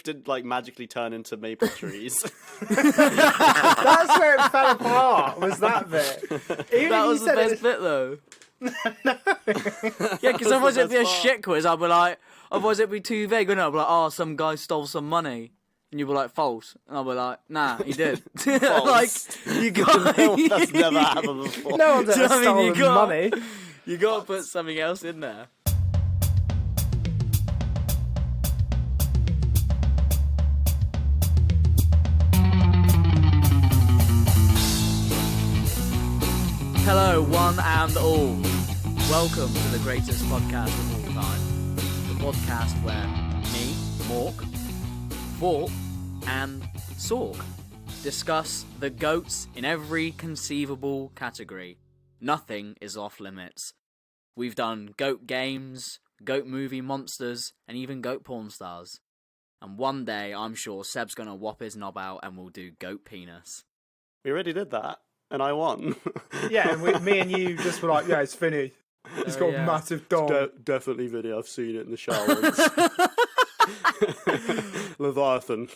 did like magically turn into maple trees. That's where it fell apart. Was that bit? Even That if was you the said best bit, though. No. Yeah, because otherwise it'd be a best part. shit quiz. I'd be like, otherwise it'd be too vague, wouldn't it? I'd be like, oh, some guy stole some money. And you'd be like, false. And I'd be like, nah, he did. Like, you got... That's never happened before. No one's Do you ever know what I mean? stolen money. You got to put something else in there. Hello, one and all. Welcome to the greatest podcast of all time. The podcast where me, Mork, Vort, and Sork discuss the goats in every conceivable category. Nothing is off limits. We've done goat games, goat movie monsters, and even goat porn stars. And one day, I'm sure Seb's gonna whop his knob out and we'll do goat penis. We already did that, and I won. Yeah, and me and you just were like, yeah, it's Vinny. He's got yeah. a massive dong. Definitely Vinny. I've seen it in the shower. Leviathan.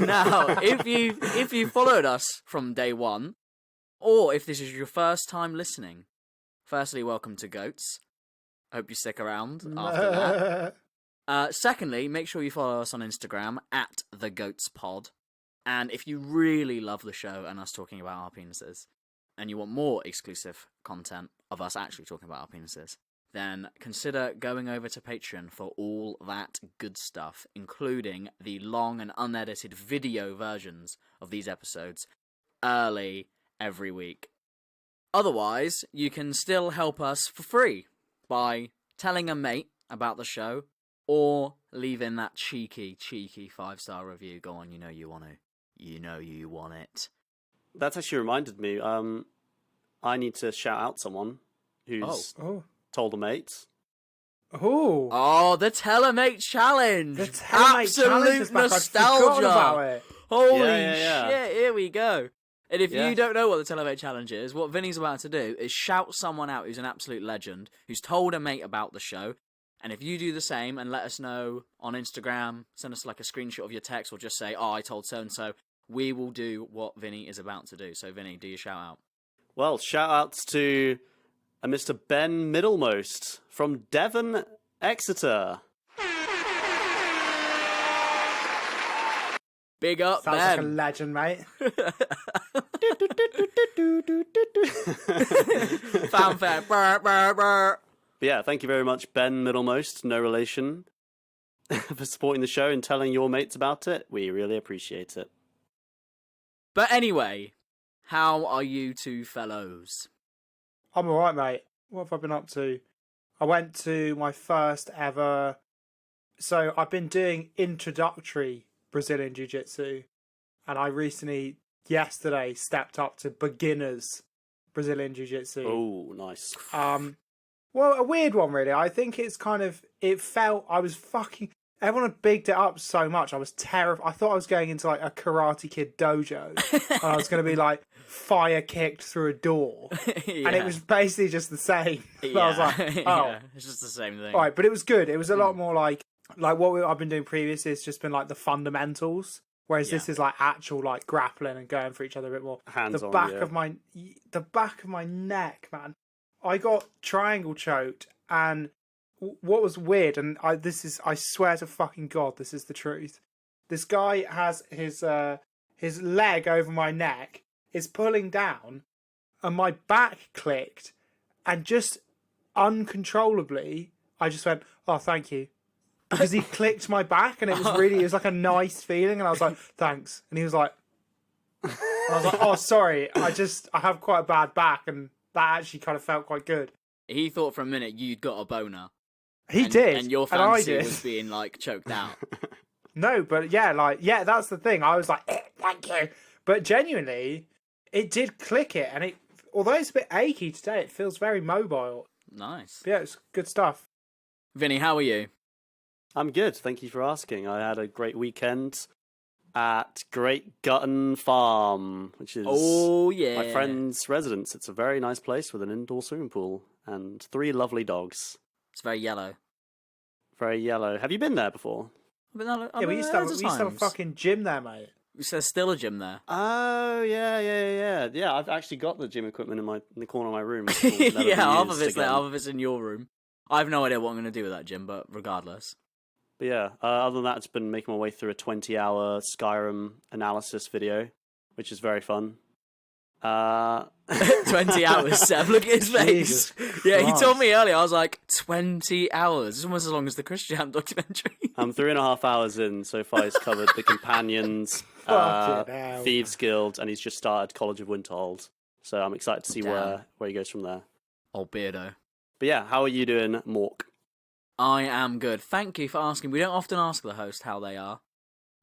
Now, if you followed us from day one, or if this is your first time listening, firstly, welcome to Goats. Hope you stick around after that. Secondly, make sure you follow us on Instagram at @thegoatspod. And if you really love the show and us talking about our penises, and you want more exclusive content of us actually talking about our penises, then consider going over to Patreon for all that good stuff, including the long and unedited video versions of these episodes early every week. Otherwise, you can still help us for free by telling a mate about the show or leaving that cheeky 5-star review. Go on, you know you want to. You know you want it. That's actually reminded me. I need to shout out someone who's told a mate. Oh, the Telemate Challenge! the Telemate Challenge is Absolute back. I'd forgotten nostalgia! about it. Holy Yeah. shit, here we go. And if Yeah. you don't know what the Telemate Challenge is, what Vinny's about to do is shout someone out who's an absolute legend, who's told a mate about the show, and if you do the same and let us know on Instagram, send us like a screenshot of your text, or just say, oh, I told so-and-so, we will do what Vinny is about to do. So, Vinny, do your shout out. Well, shout outs to Mr. Ben Middlemost from Devon, Exeter. Big up, Sounds like a Ben. legend, mate. Fanfare. Brr, brr, brr. But yeah, thank you very much, Ben Middlemost, no relation, for supporting the show and telling your mates about it. We really appreciate it. But anyway, how are you two fellows? I'm alright, mate. What have I been up to? I went to my first ever... So, I've been doing introductory Brazilian Jiu-Jitsu, and I recently, yesterday, stepped up to beginners Brazilian Jiu-Jitsu. Oh, nice. Well, a weird one, really. I think it's kind of... It felt... I was fucking... Everyone had bigged it up so much. I was terrified. I thought I was going into like a Karate Kid dojo. And I was going to be like fire kicked through a door. Yeah. And it was basically just the same. But I was like, oh. Yeah, it's just the same thing. All right, but it was good. It was a lot more like what I've been doing previously has just been like the fundamentals. Whereas this is like actual like grappling and going for each other a bit more. Hands the on, back yeah. of my neck, man. I got triangle choked, and what was weird, and I swear to fucking God, this is the truth. This guy has his leg over my neck, is pulling down, and my back clicked, and just uncontrollably, I just went, oh, thank you. Because he clicked my back, and it was like a nice feeling, and I was like, thanks. And he was like, and I was like, oh, sorry, I have quite a bad back, and that actually kind of felt quite good. He thought for a minute you'd got a boner. He did. And your and I fancy did. was being, like, choked out. No, but yeah, that's the thing. I was like, thank you. But genuinely, it did click it. And although it's a bit achy today, it feels very mobile. Nice. But yeah, it's good stuff. Vinny, how are you? I'm good. Thank you for asking. I had a great weekend at Great Gutton Farm, which is my friend's residence. It's a very nice place with an indoor swimming pool and 3 lovely dogs. It's very yellow. Very yellow. Have you been there before? I've been there, Yeah, we used to have a fucking gym there, mate. There's still a gym there. Oh, yeah. I've actually got the gym equipment in the corner of my room. Yeah, half of it's there, half of it's in your room. I have no idea what I'm going to do with that gym, but regardless. But yeah, other than that, it's been making my way through a 20-hour Skyrim analysis video, which is very fun. 20 hours, Seb. Look at his face. Yeah, he told me earlier. I was like, 20 hours. It's almost as long as the Christian documentary. I'm 3.5 hours in so far. He's covered the Companions, Thieves Guild, and he's just started College of Winterhold. So I'm excited to see where he goes from there. Old beardo. But yeah, how are you doing, Mork? I am good. Thank you for asking. We don't often ask the host how they are.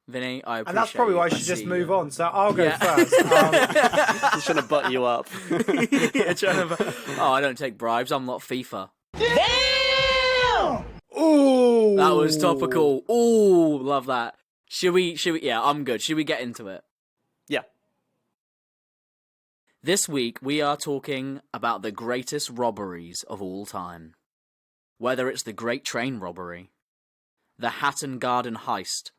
Vinny, I appreciate. And that's probably why I should just move on. So I'll go first. He's trying to butt you up. I don't take bribes. I'm not FIFA. Damn! Ooh, that was topical. Ooh, love that. Should we? Yeah, I'm good. Should we get into it? Yeah. This week we are talking about the greatest robberies of all time. Whether it's the Great Train Robbery, the Hatton Garden Heist,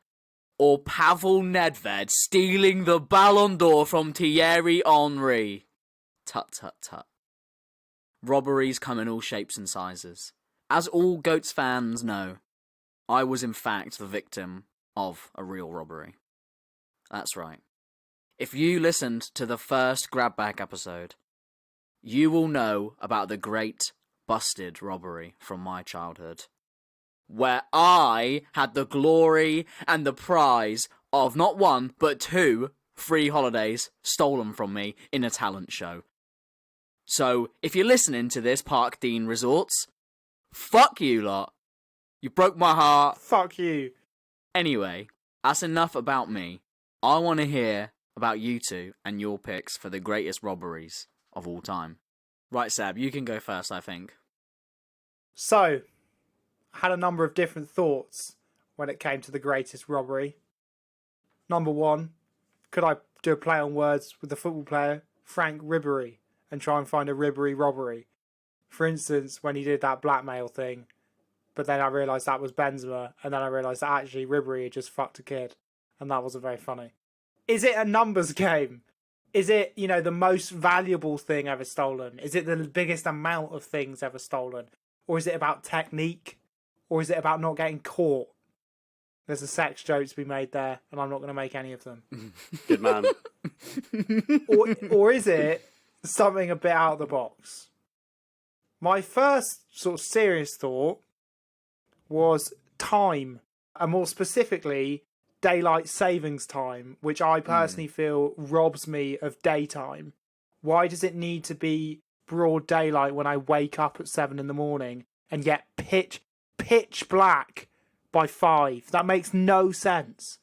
or Pavel Nedved stealing the Balon d'Or from Thierry Henry. Tut, tut, tut. Robberies come in all shapes and sizes. As all Goats fans know, I was in fact the victim of a real robbery. That's right. If you listened to the first Grab Bag episode, you will know about the Great Busted Robbery from my childhood, where I had the glory and the prize of not one, but 2 free holidays stolen from me in a talent show. So, if you're listening to this, Park Dean Resorts, fuck you lot. You broke my heart. Fuck you. Anyway, that's enough about me. I want to hear about you two and your picks for the greatest robberies of all time. Right, Sab, you can go first, I think. So, I had a number of different thoughts when it came to the greatest robbery. Number 1, could I do a play on words with the football player Frank Ribery and try and find a Ribery robbery? For instance, when he did that blackmail thing, but then I realised that was Benzema, and then I realised that actually Ribery had just fucked a kid, and that wasn't very funny. Is it a numbers game? Is it, the most valuable thing ever stolen? Is it the biggest amount of things ever stolen? Or is it about technique? Or is it about not getting caught? There's a sex joke to be made there, and I'm not going to make any of them. Good man. or is it something a bit out of the box? My first sort of serious thought was time, and more specifically, daylight savings time, which I personally feel robs me of daytime. Why does it need to be broad daylight when I wake up at 7 a.m. and get pitch black by 5? That makes no sense.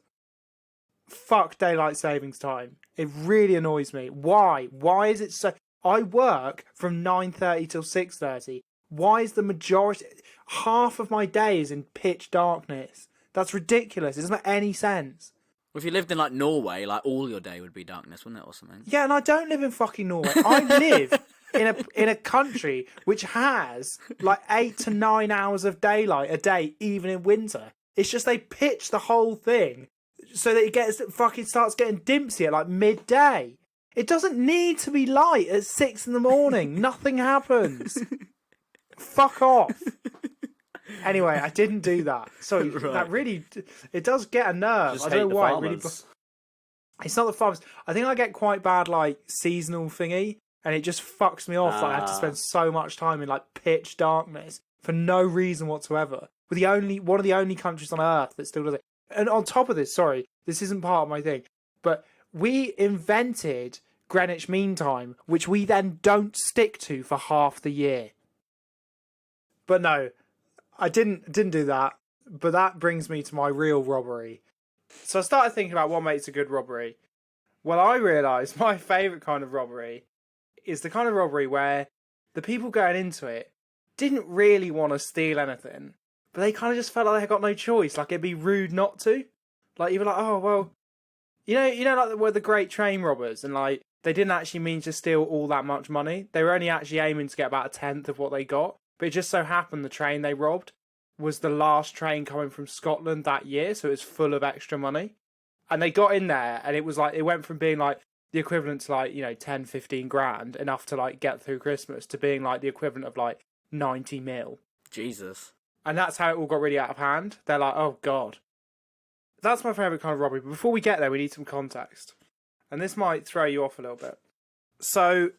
Fuck daylight savings time. It really annoys me. Why? Why is it so... I work from 9:30 till 6:30. Why is the majority... half of my day is in pitch darkness? That's ridiculous. It doesn't make any sense. Well, if you lived in, Norway, all your day would be darkness, wouldn't it, or something? Yeah, and I don't live in fucking Norway. I live in a country which has, 8 to 9 hours of daylight a day, even in winter. It's just they pitch the whole thing so that it starts getting dimpsy at, midday. It doesn't need to be light at 6 a.m. Nothing happens. Fuck off. Anyway, I didn't do that. So that really, it does get a nerve. Just I don't know why. It's not the farmers. I think I get quite bad seasonal thingy, and it just fucks me off. I have to spend so much time in pitch darkness for no reason whatsoever. We're one of the only countries on Earth that still does it. And on top of this, sorry, this isn't part of my thing, but we invented Greenwich Mean Time, which we then don't stick to for half the year. But no. I didn't do that, but that brings me to my real robbery. So I started thinking about what makes a good robbery. Well, I realised my favourite kind of robbery is the kind of robbery where the people going into it didn't really want to steal anything, but they kind of just felt like they had got no choice. It'd be rude not to. You'd be oh, well, where the Great Train Robbers, and they didn't actually mean to steal all that much money. They were only actually aiming to get about 1/10 of what they got. But it just so happened the train they robbed was the last train coming from Scotland that year, so it was full of extra money. And they got in there, and it was like, it went from being like the equivalent to like, 10, 15 grand, enough to like get through Christmas, to being like the equivalent of like 90 mil. Jesus. And that's how it all got really out of hand. They're like, oh God. That's my favourite kind of robbery. But before we get there, we need some context. And this might throw you off a little bit. So,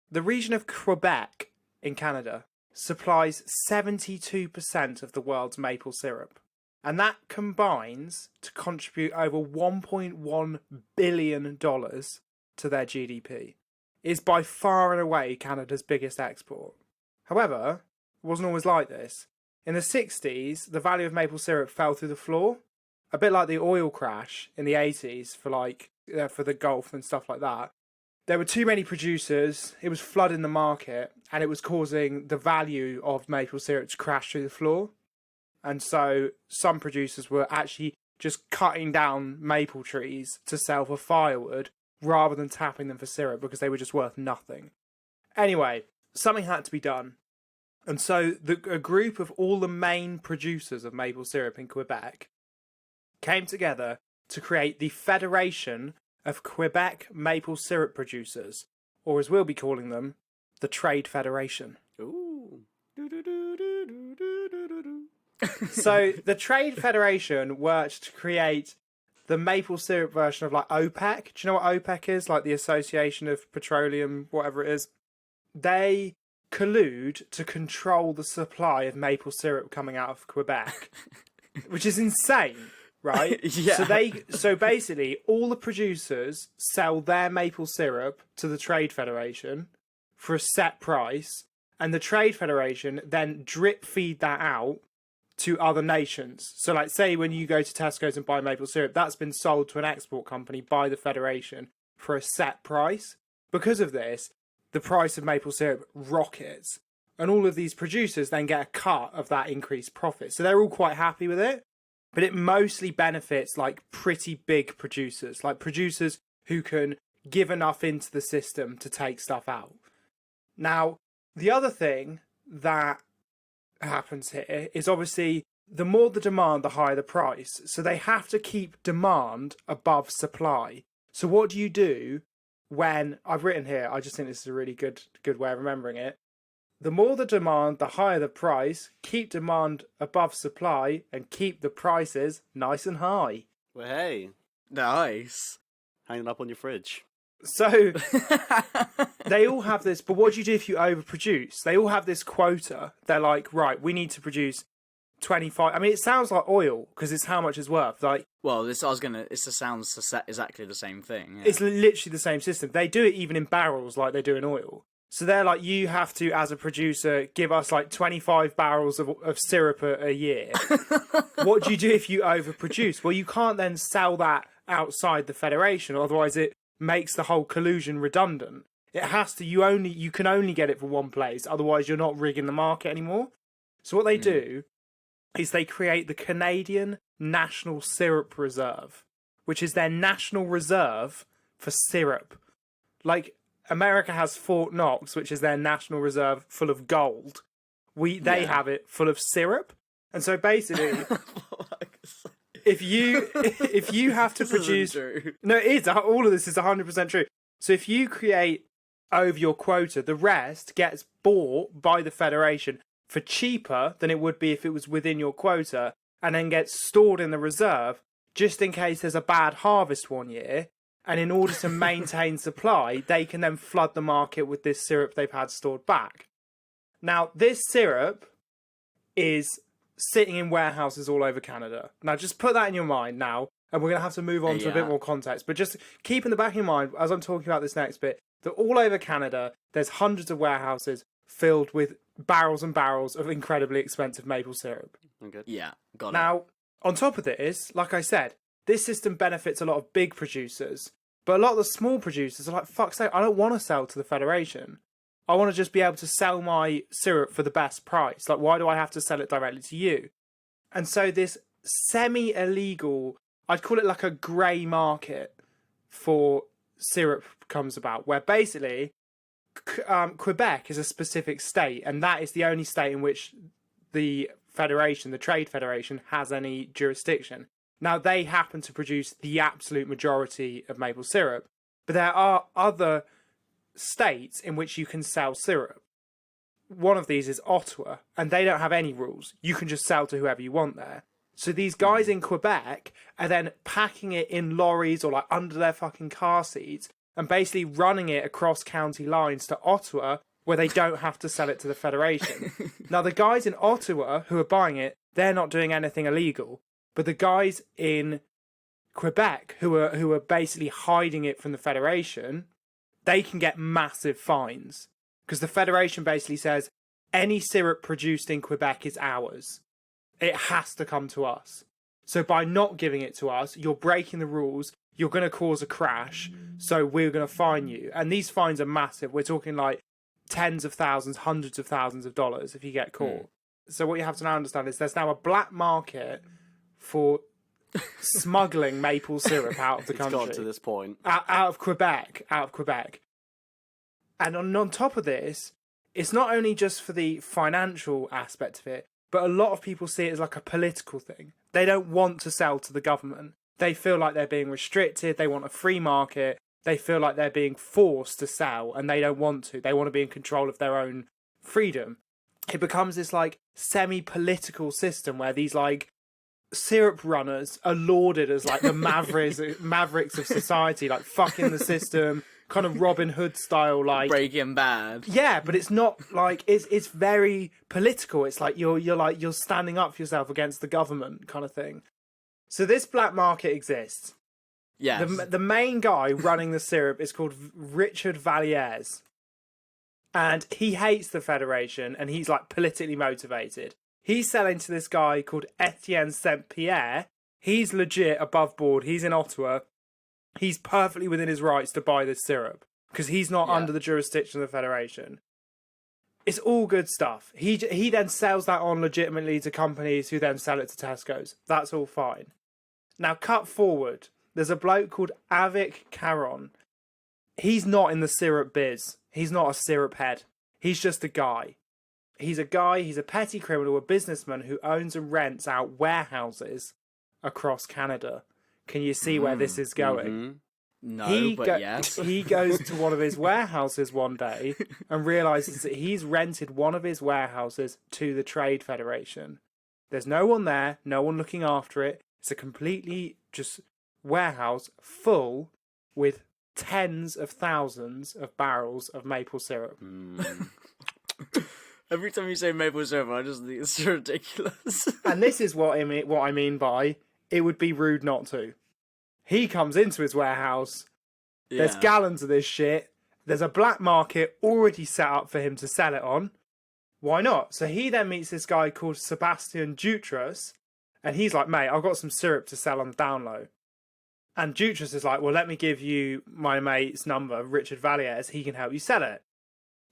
the region of Quebec in Canada supplies 72% of the world's maple syrup. And that combines to contribute over $1.1 billion to their GDP. It's by far and away Canada's biggest export. However, it wasn't always like this. In the 60s, the value of maple syrup fell through the floor. A bit like the oil crash in the 80s for the Gulf and stuff like that. There were too many producers, it was flooding the market, and it was causing the value of maple syrup to crash through the floor. And so some producers were actually just cutting down maple trees to sell for firewood rather than tapping them for syrup because they were just worth nothing. Anyway, something had to be done. And so a group of all the main producers of maple syrup in Quebec came together to create the Federation of Quebec Maple Syrup Producers, or as we'll be calling them, the Trade Federation. Ooh. So the Trade Federation worked to create the maple syrup version of like OPEC. Do you know what OPEC is? Like the Association of Petroleum, whatever it is. They collude to control the supply of maple syrup coming out of Quebec, which is insane. Right? Yeah. So basically, all the producers sell their maple syrup to the Trade Federation for a set price, and the Trade Federation then drip feed that out to other nations. So, like, say when you go to Tesco's and buy maple syrup, that's been sold to an export company by the Federation for a set price. Because of this, the price of maple syrup rockets, and all of these producers then get a cut of that increased profit. So they're all quite happy with it. But it mostly benefits like pretty big producers, like producers who can give enough into the system to take stuff out. Now, the other thing that happens here is obviously the more the demand, the higher the price. So they have to keep demand above supply. So what do you do when, I've written here, I just think this is a really good way of remembering it. The more the demand, the higher the price. Keep demand above supply and keep the prices nice and high. Well, hey. Nice. Hang it up on your fridge. So, they all have this, but what do you do if you overproduce? They all have this quota. They're like, right, we need to produce 25. I mean, it sounds like oil, because it's how much it's worth. Like, well, it sounds exactly the same thing. Yeah. It's literally the same system. They do it even in barrels like they do in oil. So they're like, you have to, as a producer, give us like 25 barrels of syrup a year. What do you do if you overproduce? Well, you can't then sell that outside the Federation, otherwise it makes the whole collusion redundant. It has to, you can only get it for one place, otherwise you're not rigging the market anymore. So what they do is they create the Canadian National Syrup Reserve, which is their national reserve for syrup. Like, America has Fort Knox, which is their national reserve full of gold. They have it full of syrup. And so basically, if you have to produce, no, it is, all of this is 100% true. So if you create over your quota, the rest gets bought by the Federation for cheaper than it would be if it was within your quota, and then gets stored in the reserve just in case there's a bad harvest one year. And in order to maintain supply, they can then flood the market with this syrup they've had stored back. Now, this syrup is sitting in warehouses all over Canada. Now, just put that in your mind now, and we're going to have to move on to a bit more context. But just keep in the back of your mind, as I'm talking about this next bit, that all over Canada, there's hundreds of warehouses filled with barrels and barrels of incredibly expensive maple syrup. Okay. Yeah, got it. Now, on top of this, like I said, this system benefits a lot of big producers, but a lot of the small producers are like, fuck's sake, I don't want to sell to the Federation. I want to just be able to sell my syrup for the best price. Like, why do I have to sell it directly to you? And so this semi-illegal, I'd call it like a grey market for syrup comes about, where basically Quebec is a specific state, and that is the only state in which the Federation, the Trade Federation, has any jurisdiction. Now, they happen to produce the absolute majority of maple syrup, but there are other states in which you can sell syrup. One of these is Ottawa, and they don't have any rules. You can just sell to whoever you want there. So these guys in Quebec are then packing it in lorries or like under their fucking car seats and basically running it across county lines to Ottawa, where they don't have to sell it to the Federation. Now, the guys in Ottawa who are buying it, they're not doing anything illegal. But the guys in Quebec who are basically hiding it from the Federation, they can get massive fines. Because the Federation basically says, any syrup produced in Quebec is ours. It has to come to us. So by not giving it to us, you're breaking the rules, you're going to cause a crash, so we're going to fine you. And these fines are massive. We're talking like tens of thousands, hundreds of thousands of dollars if you get caught. So what you have to now understand is there's now a black market for smuggling maple syrup out of the country. It's got to this point. Out of Quebec. And on top of this, it's not only just for the financial aspect of it, but a lot of people see it as like a political thing. They don't want to sell to the government. They feel like they're being restricted. They want a free market. They feel like they're being forced to sell, and they don't want to. They want to be in control of their own freedom. It becomes this like semi-political system where these like syrup runners are lauded as like the mavericks of society, like fucking the system, kind of Robin Hood style, like Breaking Bad. Yeah, but it's not like it's very political. It's like you're standing up for yourself against the government kind of thing. So this black market exists. Yes. The main guy running the syrup is called Richard Vallières. And he hates the Federation, and he's like politically motivated. He's selling to this guy called Etienne Saint-Pierre. He's legit above board. He's in Ottawa. He's perfectly within his rights to buy this syrup because he's not under the jurisdiction of the Federation. It's all good stuff. He then sells that on legitimately to companies who then sell it to Tesco's. That's all fine. Now, cut forward. There's a bloke called Avik Caron. He's not in the syrup biz. He's not a syrup head. He's just a guy. He's a petty criminal, a businessman who owns and rents out warehouses across Canada. Can you see where this is going? Mm-hmm. No, yes. He goes to one of his warehouses one day and realises that he's rented one of his warehouses to the Trade Federation. There's no one there, no one looking after it. It's a completely just warehouse full with tens of thousands of barrels of maple syrup. Every time you say maple syrup, I just think it's ridiculous. And this is what I mean by it would be rude not to. He comes into his warehouse. There's gallons of this shit. There's a black market already set up for him to sell it on. Why not? So he then meets this guy called Sebastian Dutrus, and he's like, mate, I've got some syrup to sell on the down low. And Dutrus is like, well, let me give you my mate's number, Richard Vallières. He can help you sell it.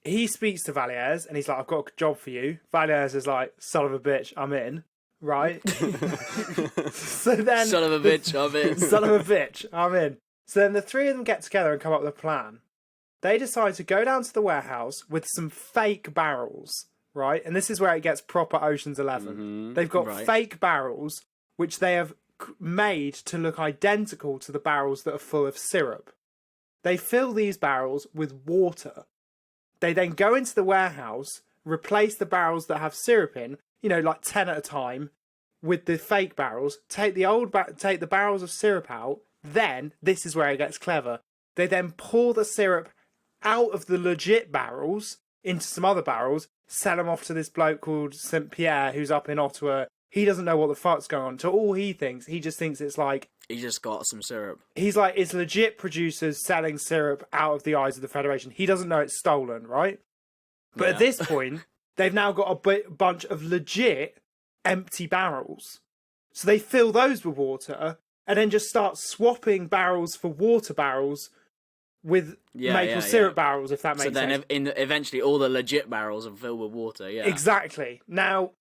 He speaks to Vallières, and he's like, I've got a job for you. Vallières is like, son of a bitch, I'm in. Right? So then... Son of a bitch, I'm in. Son of a bitch, I'm in. So then the three of them get together and come up with a plan. They decide to go down to the warehouse with some fake barrels, right? And this is where it gets proper Ocean's 11. Mm-hmm. They've got fake barrels, which they have made to look identical to the barrels that are full of syrup. They fill these barrels with water. They then go into the warehouse, replace the barrels that have syrup in, like 10 at a time, with the fake barrels, take the barrels of syrup out. Then, this is where it gets clever. They then pour the syrup out of the legit barrels into some other barrels, sell them off to this bloke called St. Pierre, who's up in Ottawa. He doesn't know what the fuck's going on. To all he just thinks it's like... He just got some syrup. He's like, it's legit producers selling syrup out of the eyes of the Federation. He doesn't know it's stolen, right? But at this point, they've now got a bunch of legit empty barrels. So they fill those with water and then just start swapping barrels for water barrels with maple syrup barrels, if that makes sense. So then eventually all the legit barrels are filled with water, yeah. Exactly. Now,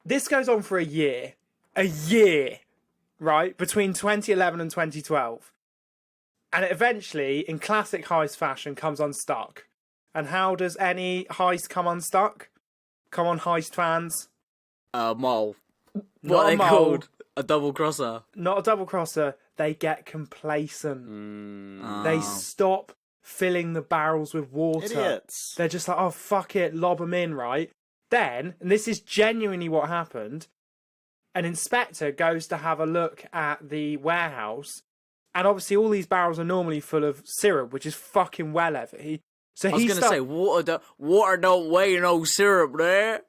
this goes on for a year. A year, right? Between 2011 and 2012. And it eventually, in classic Heist fashion, comes unstuck. And how does any Heist come unstuck? Come on, Heist fans. Mole. Not What are a they mole. called? A double crosser. Not a double crosser. They get complacent. They stop filling the barrels with water. Idiots. They're just like, oh, fuck it, lob them in, right? Then, and this is genuinely what happened, an inspector goes to have a look at the warehouse, and obviously all these barrels are normally full of syrup, which is fucking well heavy. So I was going to say, water don't weigh no syrup there.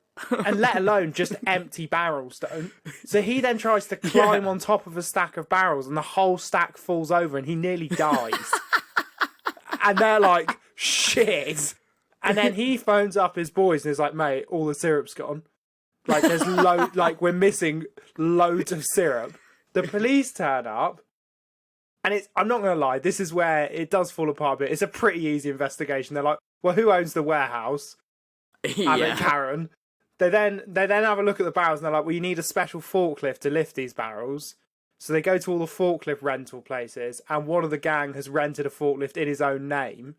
And let alone just empty barrels don't. So he then tries to climb on top of a stack of barrels, and the whole stack falls over, and he nearly dies. And they're like, shit. And then he phones up his boys and is like, mate, all the syrup's gone. Like, we're missing loads of syrup. The police turn up, and I'm not going to lie, this is where it does fall apart a bit. It's a pretty easy investigation. They're like, well, who owns the warehouse? Karen. They then have a look at the barrels, and they're like, well, you need a special forklift to lift these barrels. So they go to all the forklift rental places, and one of the gang has rented a forklift in his own name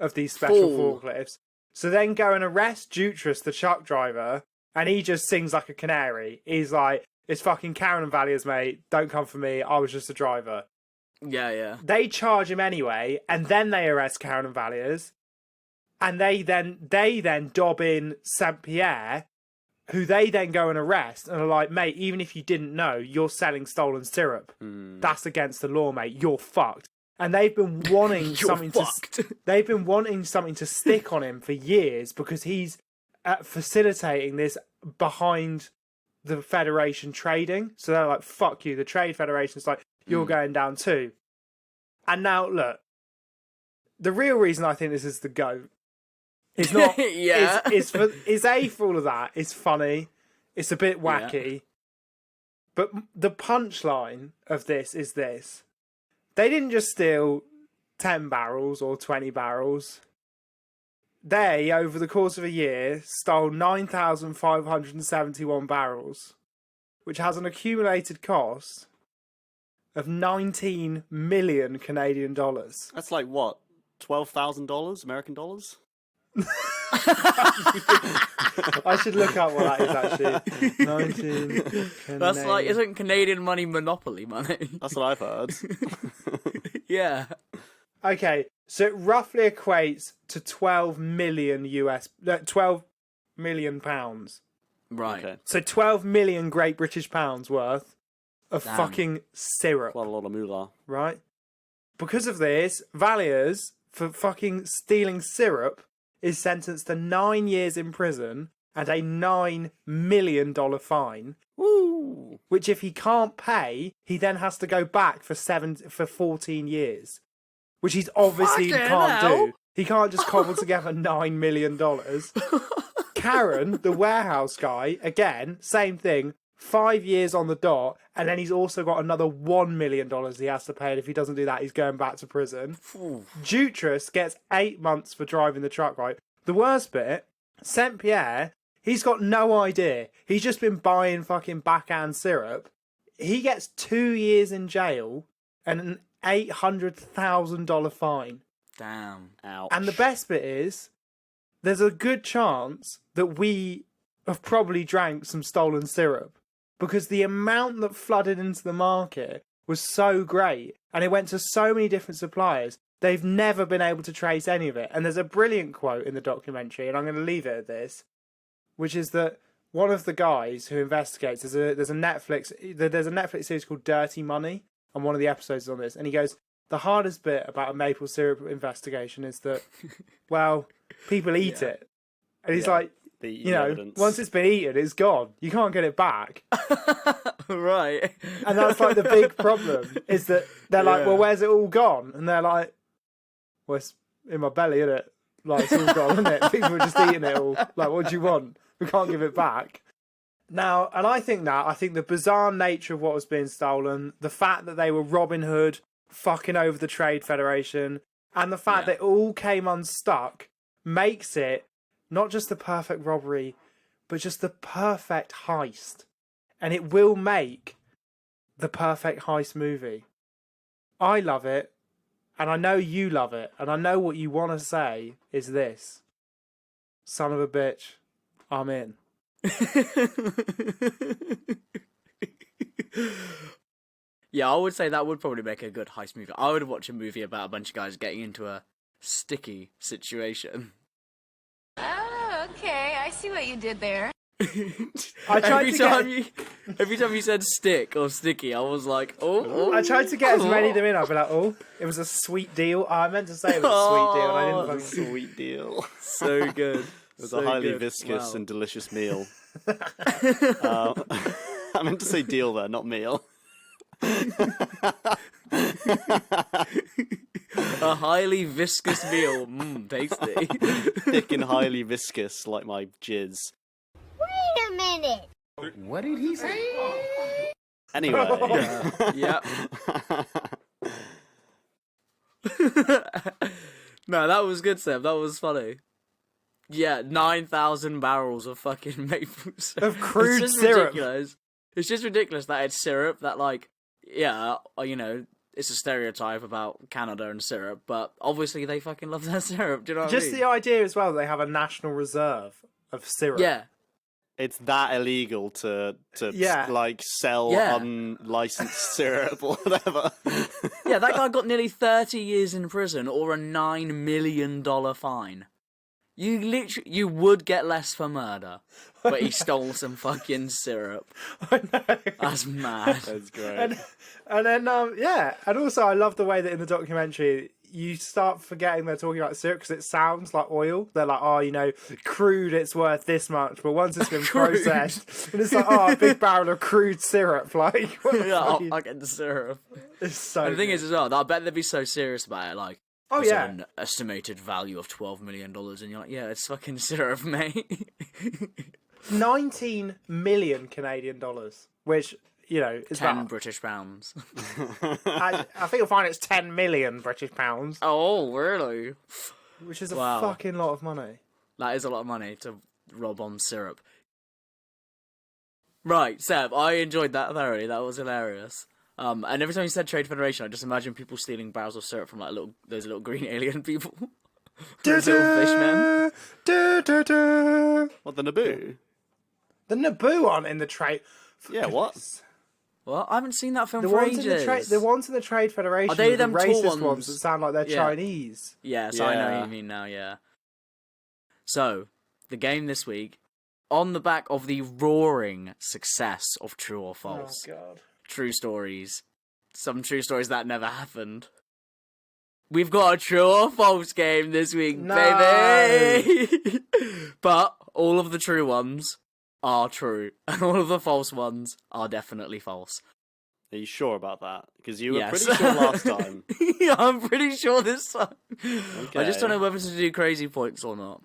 of these special forklifts. So then go and arrest Jutras, the truck driver, and he just sings like a canary. He's like, it's fucking Karen and Valiers, mate. Don't come for me. I was just a driver. Yeah. They charge him anyway, and then they arrest Karen and Valiers. And they then dob in St. Pierre, who they then go and arrest, and are like, mate, even if you didn't know, you're selling stolen syrup. That's against the law, mate. You're fucked. And they've been wanting something to stick on him for years, because he's facilitating this behind the Federation trading. So they're like, fuck you. The Trade Federation's like, you're going down too. And now, look, the real reason I think this is the GOAT is not... is A, for all of that. It's funny. It's a bit wacky. Yeah. But the punchline of this is this. They didn't just steal 10 barrels or 20 barrels. They, over the course of a year, stole 9,571 barrels, which has an accumulated cost of 19 million Canadian dollars. That's like what? $12,000 American dollars? I should look up what that is actually. 19 That's like, isn't Canadian money monopoly money? That's what I've heard. Yeah. Okay, so it roughly equates to 12 million pounds. Right. Okay. So 12 million Great British pounds worth of fucking syrup. Quite a lot of moolah. Right? Because of this, Valiers, for fucking stealing syrup, is sentenced to 9 years in prison and a $9 million fine. Woo! Which, if he can't pay, he then has to go back for 14 years. Which he's obviously can't do. He can't just cobble together $9 million. Karen, the warehouse guy, again, same thing. 5 years on the dot, and then he's also got another $1 million he has to pay, and if he doesn't do that, he's going back to prison. Jutras gets 8 months for driving the truck, right? The worst bit, St. Pierre, he's got no idea. He's just been buying fucking backhand syrup. He gets 2 years in jail and an $800,000 fine. Damn. Ouch. And the best bit is, there's a good chance that we have probably drank some stolen syrup, because the amount that flooded into the market was so great, and it went to so many different suppliers, they've never been able to trace any of it. And there's a brilliant quote in the documentary, and I'm going to leave it at this, which is that one of the guys who investigates, there's a Netflix series called Dirty Money, and one of the episodes is on this, and he goes, the hardest bit about a maple syrup investigation is that, well, people eat it. And he's like, you know, evidence. Once it's been eaten, it's gone. You can't get it back. Right. And that's like the big problem, is that they're like, well, where's it all gone? And they're like, well, it's in my belly, isn't it? Like, it's all gone, isn't it? People are just eating it all. Like, what do you want? We can't give it back. Now, and I think the bizarre nature of what was being stolen, the fact that they were Robin Hood, fucking over the Trade Federation, and the fact that it all came unstuck makes it not just the perfect robbery, but just the perfect heist. And it will make the perfect heist movie. I love it, and I know you love it, and I know what you want to say is this. Son of a bitch, I'm in. Yeah, I would say that would probably make a good heist movie. I would watch a movie about a bunch of guys getting into a sticky situation. Oh, okay. I see what you did there. Every time you said stick or sticky, I was like, oh. I tried to get as many of them in. I'd be like, oh, it was a sweet deal. Oh, I meant to say it was a sweet deal, and I didn't. Sweet deal. So good. It was a highly viscous and delicious meal. I meant to say deal there, not meal. A highly viscous meal. Tasty. Thick and highly viscous, like my jizz. Wait a minute. What did he say? Anyway. Yep. No, that was good, Seb. That was funny. Yeah, 9,000 barrels of fucking maple syrup. Of crude it's just syrup. Ridiculous. It's just ridiculous that it's syrup that, like, yeah, you know, it's a stereotype about Canada and syrup, but obviously they fucking love their syrup. Do you know what I mean? Just the idea as well, they have a national reserve of syrup. Yeah. It's that illegal to like sell unlicensed syrup or whatever. Yeah, that guy got nearly 30 years in prison or a $9 million fine. You would get less for murder, but he stole some fucking syrup. I know. That's mad. That's great. And then, and also I love the way that in the documentary you start forgetting they're talking about syrup because it sounds like oil. They're like, oh, you know, crude, it's worth this much, but once it's been processed, and it's like, oh, a big barrel of crude syrup, like, what the fuck I'll get the syrup. It's so And the thing good. is as well, I bet they'd be so serious about it, like, Oh, is there yeah. an estimated value of $12 million, and you're like, yeah, it's fucking syrup, mate. 19 million Canadian dollars, which, you know, is 10 about, British pounds. I think you'll find it's 10 million British pounds, Oh, really? which is a Wow. fucking lot of money. That is a lot of money to rob on syrup. Right, Seb, I enjoyed that thoroughly. That was hilarious. And every time you said Trade Federation, I just imagine people stealing barrels of syrup from like those little green alien people. Those little fishmen. What, the Naboo? The Naboo aren't in the trade. Yeah, what? What? I haven't seen that film The for ones ages. the ones in the Trade Federation Are they the them tall racist ones? that sound like they're Yeah. Chinese. Yes, I know Yeah. what you mean now, yeah. So, the game this week, on the back of the roaring success of True or False. Oh god. True stories. Some true stories that never happened. We've got a true or false game this week, No. baby! But all of the true ones are true, and all of the false ones are definitely false. Are you sure about that? Because you were Yes. pretty sure last time. Yeah, I'm pretty sure this time. I just don't Okay. know whether to do crazy points or not.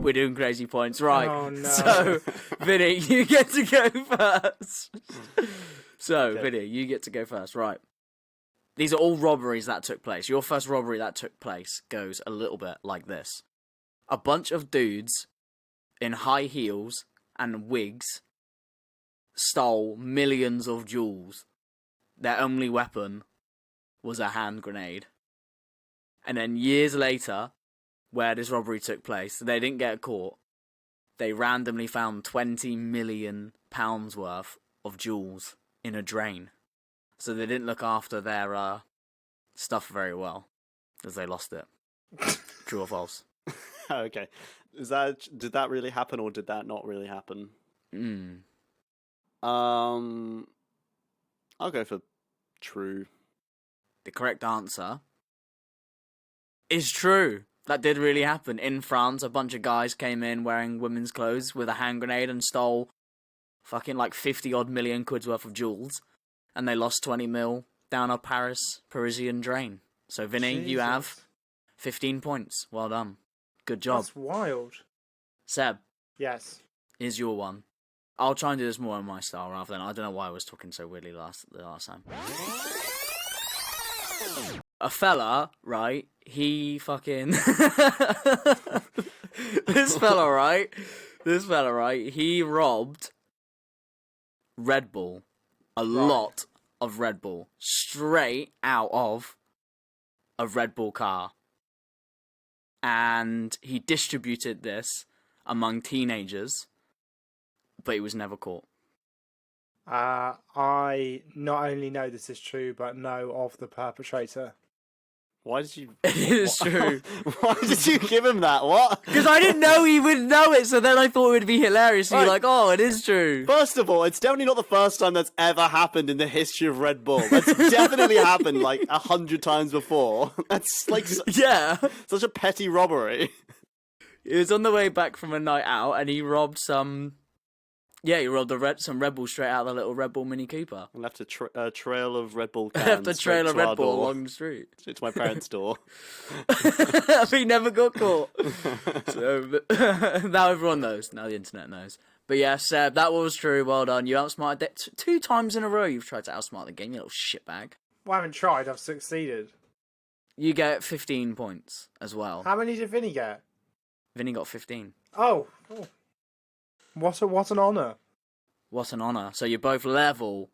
We're doing crazy points, right? Oh, no. So, Vinny, you get to go first. So, Vinny, you get to go first, right? These are all robberies that took place. Your first robbery that took place goes a little bit like this. A bunch of dudes in high heels and wigs stole millions of jewels. Their only weapon was a hand grenade. And then years later, where this robbery took place, they didn't get caught. They randomly found £20 million worth of jewels in a drain. So they didn't look after their stuff very well, as they lost it. True or false? Okay. Did that really happen or did that not really happen? I'll go for true. The correct answer is true. That did really happen. In France, a bunch of guys came in wearing women's clothes with a hand grenade and stole fucking like 50 odd million quid's worth of jewels. And they lost 20 mil down a Parisian drain. So, Vinny, you Jesus. have 15 points. Well done. Good job. That's wild. Seb, Yes. here's your one. I'll try and do this more in my style rather than... I don't know why I was talking so weirdly the last time. A fella, right, he fucking... This fella, right, he robbed Red Bull. A lot of Red Bull. Straight out of a Red Bull car. and he distributed this among teenagers, but he was never caught. I not only know this is true, but know of the perpetrator. Why did you... It is true. Why did you give him that? What? Because I didn't know he would know it, so then I thought it would be hilarious. And you're like, oh, it is true. First of all, it's definitely not the first time that's ever happened in the history of Red Bull. That's definitely happened like 100 times before. That's like Yeah. such a petty robbery. He was on the way back from a night out, and he robbed some... Yeah, he robbed some Red Bull straight out of the little Red Bull Mini Cooper. And left a trail of Red Bull cans. Left a trail of Red Bull door, along the street. straight to my parents' door. He never got caught. So now everyone knows. Now the internet knows. But yeah, Seb, that was true. Well done. You outsmarted it 2 times in a row. You've tried to outsmart the game, you little shitbag. Well, I haven't tried. I've succeeded. You get 15 points as well. How many did Vinny get? Vinny got 15. Oh. What an honour. What an honour. So you're both level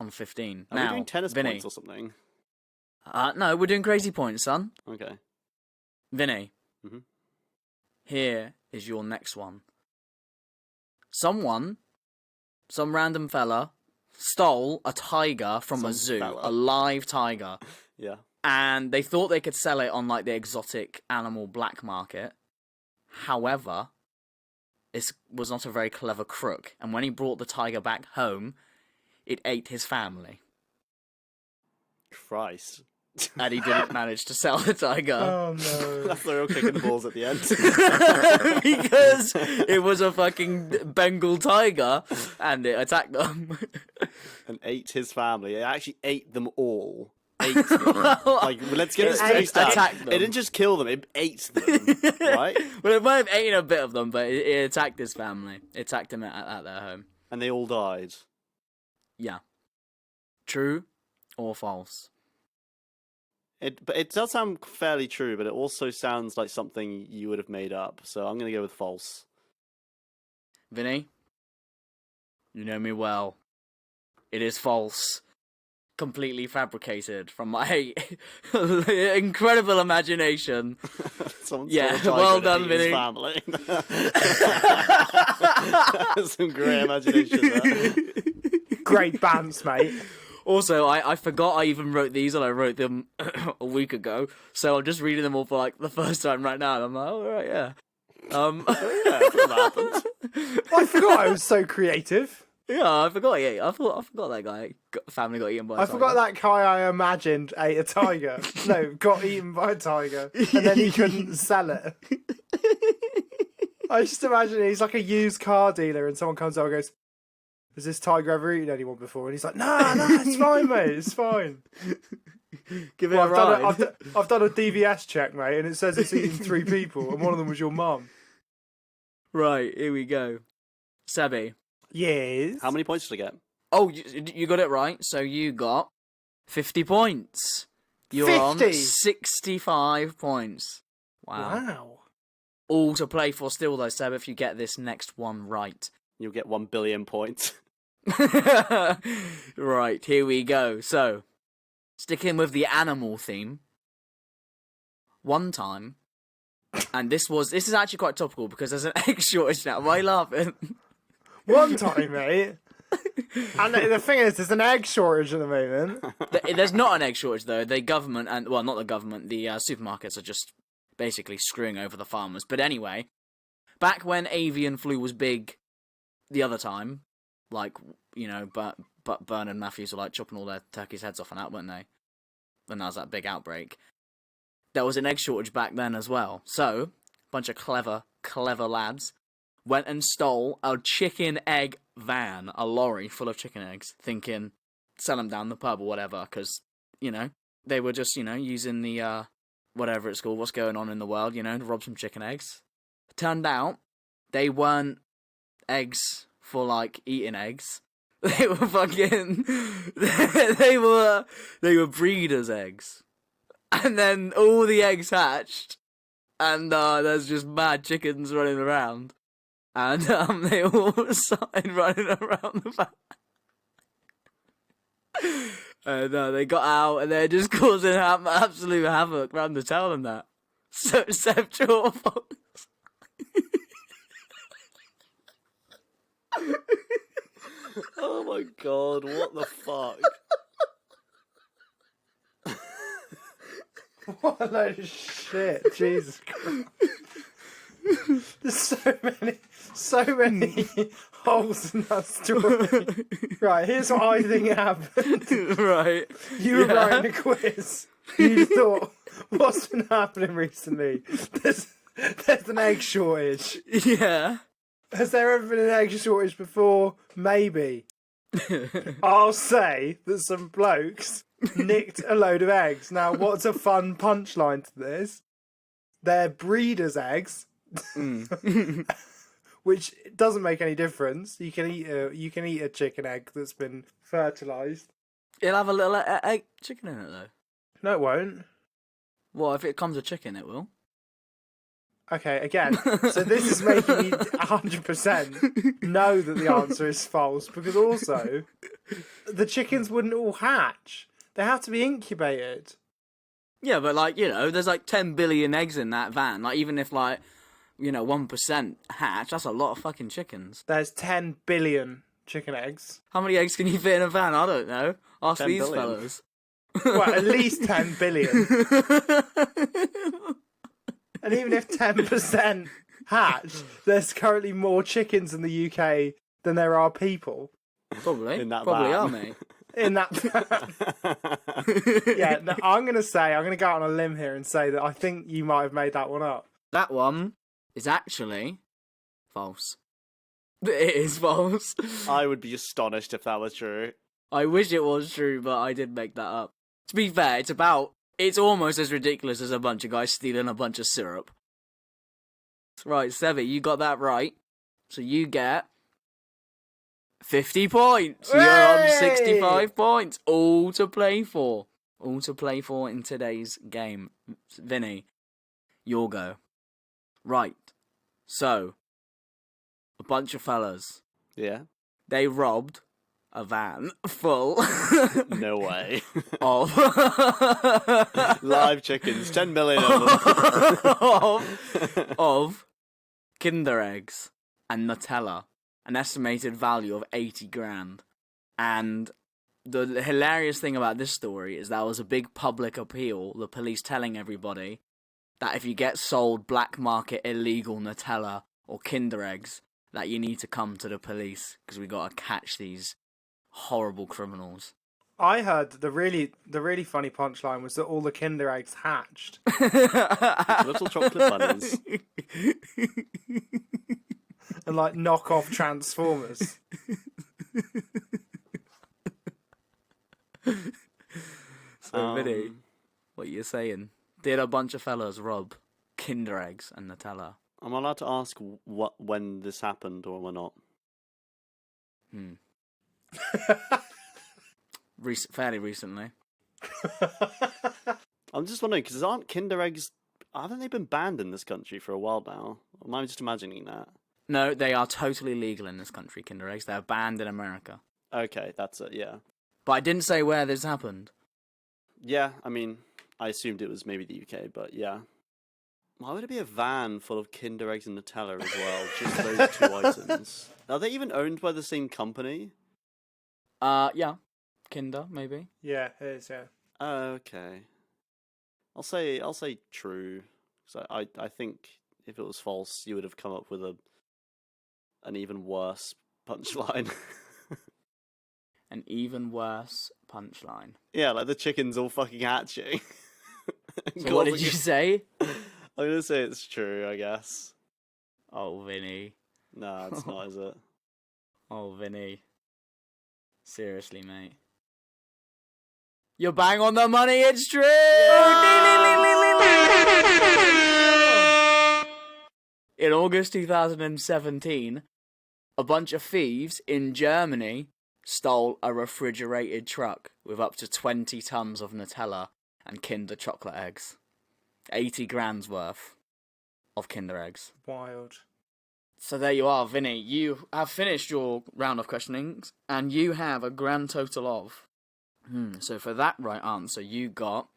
on 15. Are we doing tennis Vinny. points or something? No, we're doing crazy points, son. Okay. Vinny. Mm-hmm. Here is your next one. Some random fella, stole a tiger from a zoo. Fella. A live tiger. Yeah. And they thought they could sell it on like the exotic animal black market. However, it was not a very clever crook, and when he brought the tiger back home, it ate his family. Christ. And he didn't manage to sell the tiger. Oh no. That's the real kick in the balls at the end. Because it was a fucking Bengal tiger, and it attacked them. And ate his family. It actually ate them all. Ate them. Like, let's get it straight. Attacked them. It didn't just kill them, it ate them. Right? Well, it might have eaten a bit of them, but it attacked his family. It attacked him at their home. And they all died. Yeah. True or false? But it does sound fairly true, but it also sounds like something you would have made up. So I'm going to go with false. Vinny? You know me well. It is false. Completely fabricated from my incredible imagination. Yeah, well done, Vinny. Family. Some great imagination there. Great bands, mate. Also, I forgot I even wrote these, and I wrote them a week ago. So I'm just reading them all for like the first time right now, and I'm like, oh right, yeah. Yeah, that's what happened. I forgot I was so creative. Yeah, I forgot. Yeah, I forgot that guy. Family got eaten by. I forgot that guy I imagined ate a tiger. No, got eaten by a tiger, and then he couldn't sell it. I just imagine he's like a used car dealer, and someone comes over and goes, "Has this tiger ever eaten anyone before?" And he's like, "No, it's fine, mate. It's fine." Give it a ride. I've done a DVS check, mate, and it says it's eaten 3 people, and one of them was your mum. Right, here we go. Sebby. Yes. How many points did I get? Oh, you got it right. So you got 50 points. You're 50? on 65 points. Wow. All to play for still, though, Seb, if you get this next one right. You'll get 1 billion points. Right, here we go. So, sticking with the animal theme. One time, and this is actually quite topical because there's an egg shortage now. Why are you laughing? One time, mate. And the thing is, there's an egg shortage at the moment. There's not an egg shortage, though. The government, not the government, the supermarkets are just basically screwing over the farmers. But anyway, back when avian flu was big the other time, like, you know, but Bernard Matthews were like chopping all their turkeys' heads off and that, weren't they? When there was that big outbreak. There was an egg shortage back then as well. So, a bunch of clever lads went and stole a chicken egg van, a lorry full of chicken eggs, thinking, sell them down the pub or whatever, because, you know, they were just, you know, using the, whatever it's called, what's going on in the world, you know, to rob some chicken eggs. Turned out, they weren't eggs for, like, eating eggs. They were fucking, they were breeders' eggs. And then all the eggs hatched, and there's just mad chickens running around. And they all started running around the back. And they got out, and they're just causing absolute havoc around the town and that. So Seb, true or false? Oh my god, what the fuck? What a load of shit. Jesus Christ. There's so many holes in that story. Right, here's what I think happened. Right. You were writing a quiz. You thought, what's been happening recently? There's an egg shortage. Yeah. Has there ever been an egg shortage before? Maybe. I'll say that some blokes nicked a load of eggs. Now, what's a fun punchline to this? They're breeders' eggs, which doesn't make any difference. You can eat a chicken egg that's been fertilised. It'll have a little egg chicken in it, though. No, it won't. Well, if it comes with chicken, it will. Okay, again, so this is making me 100% know that the answer is false, because also, the chickens wouldn't all hatch. They have to be incubated. Yeah, but, like, you know, there's, like, 10 billion eggs in that van. Like, even if, like, you know, 1% hatch, that's a lot of fucking chickens. There's 10 billion chicken eggs. How many eggs can you fit in a van? I don't know. Ask 10 these billion. fellas. Well, at least 10 billion. And even if 10% hatch, there's currently more chickens in the UK than there are people. Probably. In that Probably van. are, mate. In that. Yeah, no, I'm going to go out on a limb here and say that I think you might have made that one up. That one is actually false. It is false. I would be astonished if that was true. I wish it was true, but I did make that up. To be fair, it's almost as ridiculous as a bunch of guys stealing a bunch of syrup. Right, Sevi, you got that right. So you get 50 points. Hey! You're on 65 points. All to play for. All to play for in today's game. Vinny, you'll go. Right. So, a bunch of fellas. Yeah? They robbed a van full No way. of Live chickens, 10 million of them. of Kinder eggs and Nutella, an estimated value of 80 grand. And the hilarious thing about this story is that was a big public appeal, the police telling everybody that if you get sold black market illegal Nutella or Kinder eggs, that you need to come to the police because we got to catch these horrible criminals. I heard the really funny punchline was that all the Kinder eggs hatched. Little chocolate bunnies. And like knockoff Transformers. So, Vinny, what you saying? Did a bunch of fellas rob Kinder eggs and Nutella? Am I allowed to ask when this happened or we're not? Fairly recently. I'm just wondering, because aren't Kinder eggs... Haven't they been banned in this country for a while now? Or am I just imagining that? No, they are totally legal in this country, Kinder eggs. They're banned in America. Okay, that's it, yeah. But I didn't say where this happened. Yeah, I mean, I assumed it was maybe the UK, but yeah. Why would it be a van full of Kinder eggs and Nutella as well? Just those two items. Are they even owned by the same company? Yeah. Kinder, maybe. Yeah, it is, yeah. Okay. I'll say true. So I think if it was false, you would have come up with an even worse punchline. An even worse punchline. Yeah, like the chicken's all fucking hatching. So what did you say? I'm gonna say it's true, I guess. Oh, Vinny. Nah, it's not, is it? Oh, Vinny. Seriously, mate. You're bang on the money, it's true! In August 2017, a bunch of thieves in Germany stole a refrigerated truck with up to 20 tons of Nutella and Kinder chocolate eggs. 80 grand's worth of Kinder eggs. Wild. So there you are, Vinny. You have finished your round of questionings, and you have a grand total of... So for that right answer, you got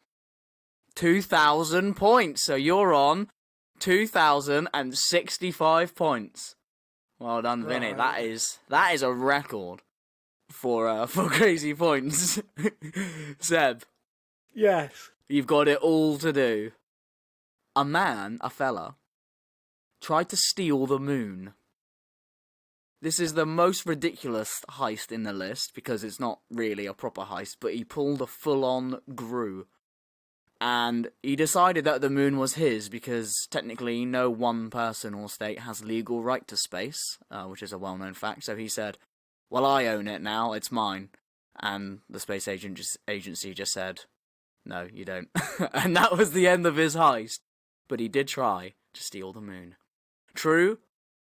2,000 points. So you're on 2,065 points. Well done, Vinny. Right. That is a record for crazy points. Seb. Yes. You've got it all to do. A fella, tried to steal the moon. This is the most ridiculous heist in the list because it's not really a proper heist, but he pulled a full-on GRU. And he decided that the moon was his because technically no one person or state has legal right to space, which is a well-known fact. So he said, well, I own it now, it's mine. And the space agency just said, no, you don't. And that was the end of his heist. But he did try to steal the moon. True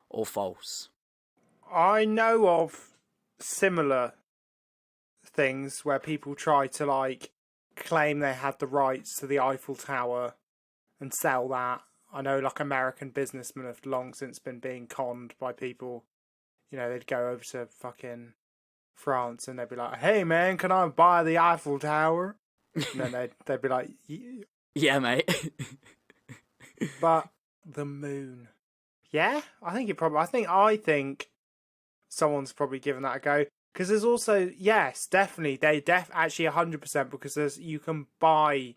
or false? I know of similar things where people try to, like, claim they had the rights to the Eiffel Tower and sell that. I know, like, American businessmen have long since been being conned by people. You know, they'd go over to fucking France and they'd be like, hey, man, can I buy the Eiffel Tower? And then they'd be like, yeah, mate. But the moon. Yeah, I think someone's probably given that a go. Because there's also, yes, definitely, actually 100%, because you can buy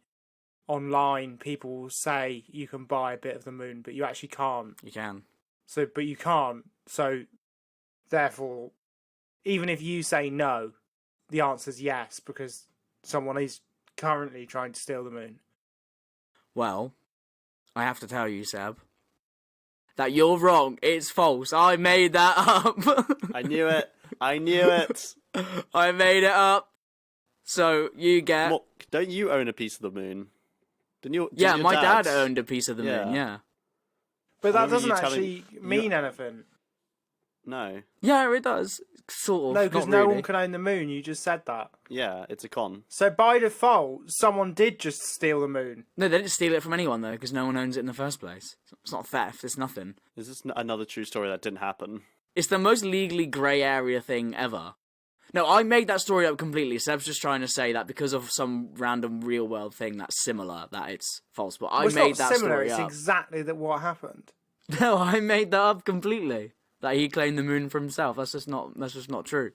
online, people will say you can buy a bit of the moon, but you actually can't. You can. But you can't. So, therefore, even if you say no, the answer's yes, because someone is currently trying to steal the moon. Well, I have to tell you, Seb, that you're wrong. It's false. I made that up. I knew it. I made it up. So you get... What, don't you own a piece of the moon? Didn't yeah, your my dad owned a piece of the moon, yeah. But that doesn't actually mean anything. No. Yeah, it does. Sort of. No, because no really. one can own the moon. You just said that. Yeah, it's a con. So by default, someone did just steal the moon. No, they didn't steal it from anyone, though, because no one owns it in the first place. It's not theft. It's nothing. Is this another true story that didn't happen? It's the most legally grey area thing ever. No, I made that story up completely. Seb's just trying to say that because of some random real-world thing that's similar, that it's false. But I made that story up. It's exactly what happened. No, I made that up completely. That he claimed the moon for himself. That's just not true.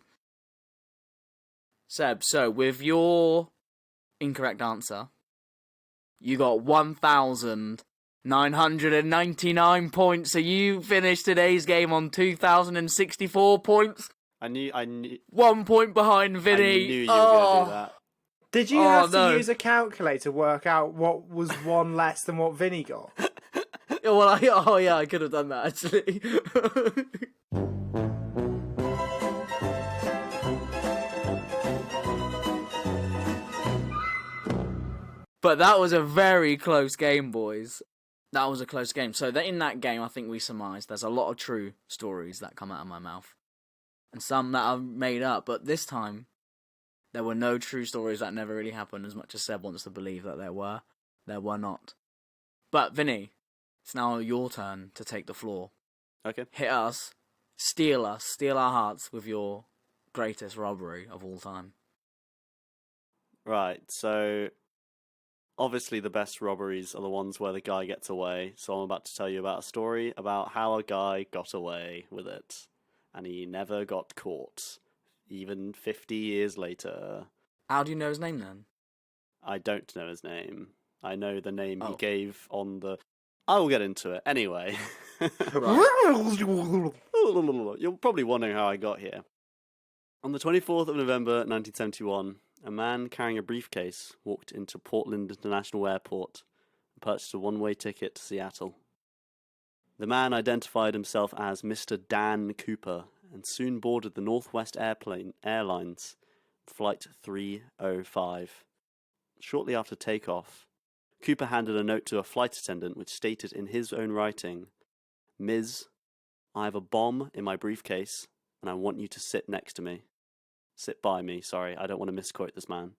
Seb, so with your incorrect answer, you got 1,999 points. So you finished today's game on 2,064 points. I knew. 1 point behind Vinny. I knew you were going to do that. Did you have to use a calculator to work out what was one less than what Vinny got? Well, I could have done that, actually. But that was a very close game, boys. That was a close game. So in that game, I think we surmised there's a lot of true stories that come out of my mouth. And some that are made up. But this time, there were no true stories that never really happened, as much as Seb wants to believe that there were. There were not. But, Vinny, it's now your turn to take the floor. Okay. Hit us, steal our hearts with your greatest robbery of all time. Right, so obviously the best robberies are the ones where the guy gets away. So I'm about to tell you about a story about how a guy got away with it. And he never got caught, even 50 years later. How do you know his name, then? I don't know his name. I know the name he gave on the... I'll get into it. Anyway. You're probably wondering how I got here. On the 24th of November 1971, a man carrying a briefcase walked into Portland International Airport and purchased a one-way ticket to Seattle. The man identified himself as Mr. Dan Cooper and soon boarded the Northwest Airlines Flight 305. Shortly after takeoff, Cooper handed a note to a flight attendant which stated in his own writing, "Ms., I have a bomb in my briefcase and I want you to sit next to me. Sit by me, sorry, I don't want to misquote this man."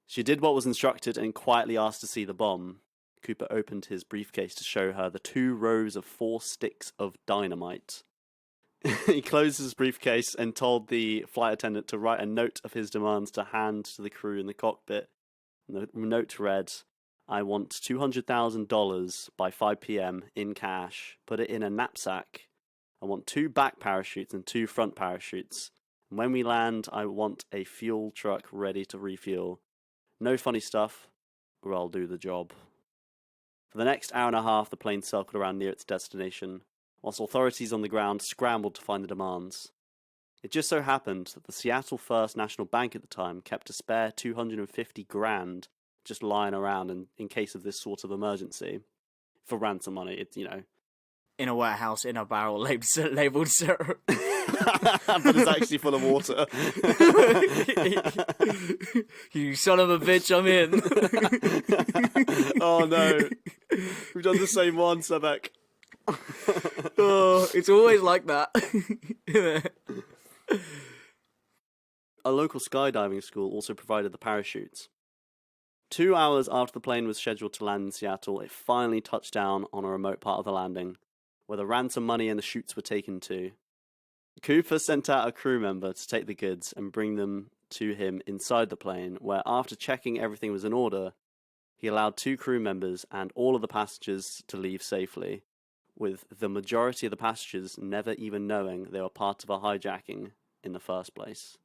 She did what was instructed and quietly asked to see the bomb. Cooper opened his briefcase to show her the 2 rows of 4 sticks of dynamite. He closed his briefcase and told the flight attendant to write a note of his demands to hand to the crew in the cockpit. And the note read, I want $200,000 by 5 p.m. in cash. Put it in a knapsack. I want 2 back parachutes and 2 front parachutes. And when we land, I want a fuel truck ready to refuel. No funny stuff, or I'll do the job. For the next hour and a half, the plane circled around near its destination, whilst authorities on the ground scrambled to find the demands. It just so happened that the Seattle First National Bank at the time kept a spare $250,000 just lying around in case of this sort of emergency. For ransom money, it's, In a warehouse, in a barrel labelled syrup. But it's actually full of water. You son of a bitch, I'm in. Oh no. We've done the same one, Sebek. Oh, it's always like that. A local skydiving school also provided the parachutes. 2 hours after the plane was scheduled to land in Seattle, it finally touched down on a remote part of the landing, where the ransom money and the chutes were taken to. Cooper sent out a crew member to take the goods and bring them to him inside the plane, where after checking everything was in order, he allowed 2 crew members and all of the passengers to leave safely, with the majority of the passengers never even knowing they were part of a hijacking in the first place.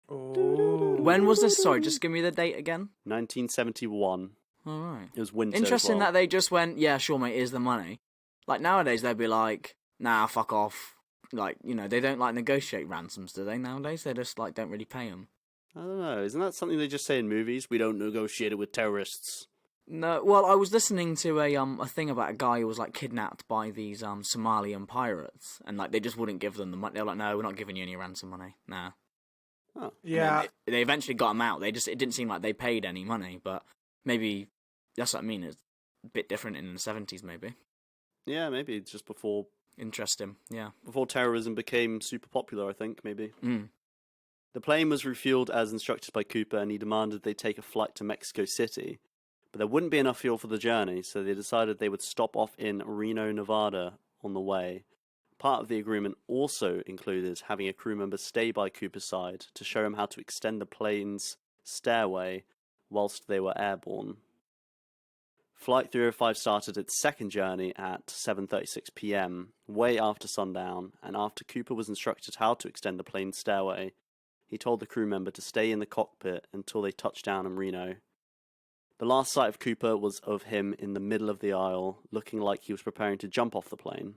Oh. When was this? Sorry, just give me the date again. 1971. Alright. It was winter. Interesting as well. that they just went, yeah, sure, mate, here's the money. Like, nowadays, they'd be like, nah, fuck off. Like, they don't, negotiate ransoms, do they, nowadays? They just, don't really pay them. I don't know. Isn't that something they just say in movies? We don't negotiate it with terrorists. No, well, I was listening to a thing about a guy who was, kidnapped by these, Somalian pirates. And, they just wouldn't give them the money. They were like, no, we're not giving you any ransom money. Nah. Oh. Yeah. They eventually got him out. It didn't seem like they paid any money, but maybe, that's what I mean, it's a bit different in the 70s, maybe. Yeah, maybe it's just before Interesting, yeah. before terrorism became super popular, I think, maybe. Mm. The plane was refueled as instructed by Cooper, and he demanded they take a flight to Mexico City. But there wouldn't be enough fuel for the journey, so they decided they would stop off in Reno, Nevada on the way. Part of the agreement also included having a crew member stay by Cooper's side to show him how to extend the plane's stairway whilst they were airborne. Flight 305 started its second journey at 7:36 p.m, way after sundown, and after Cooper was instructed how to extend the plane's stairway, he told the crew member to stay in the cockpit until they touched down in Reno. The last sight of Cooper was of him in the middle of the aisle, looking like he was preparing to jump off the plane.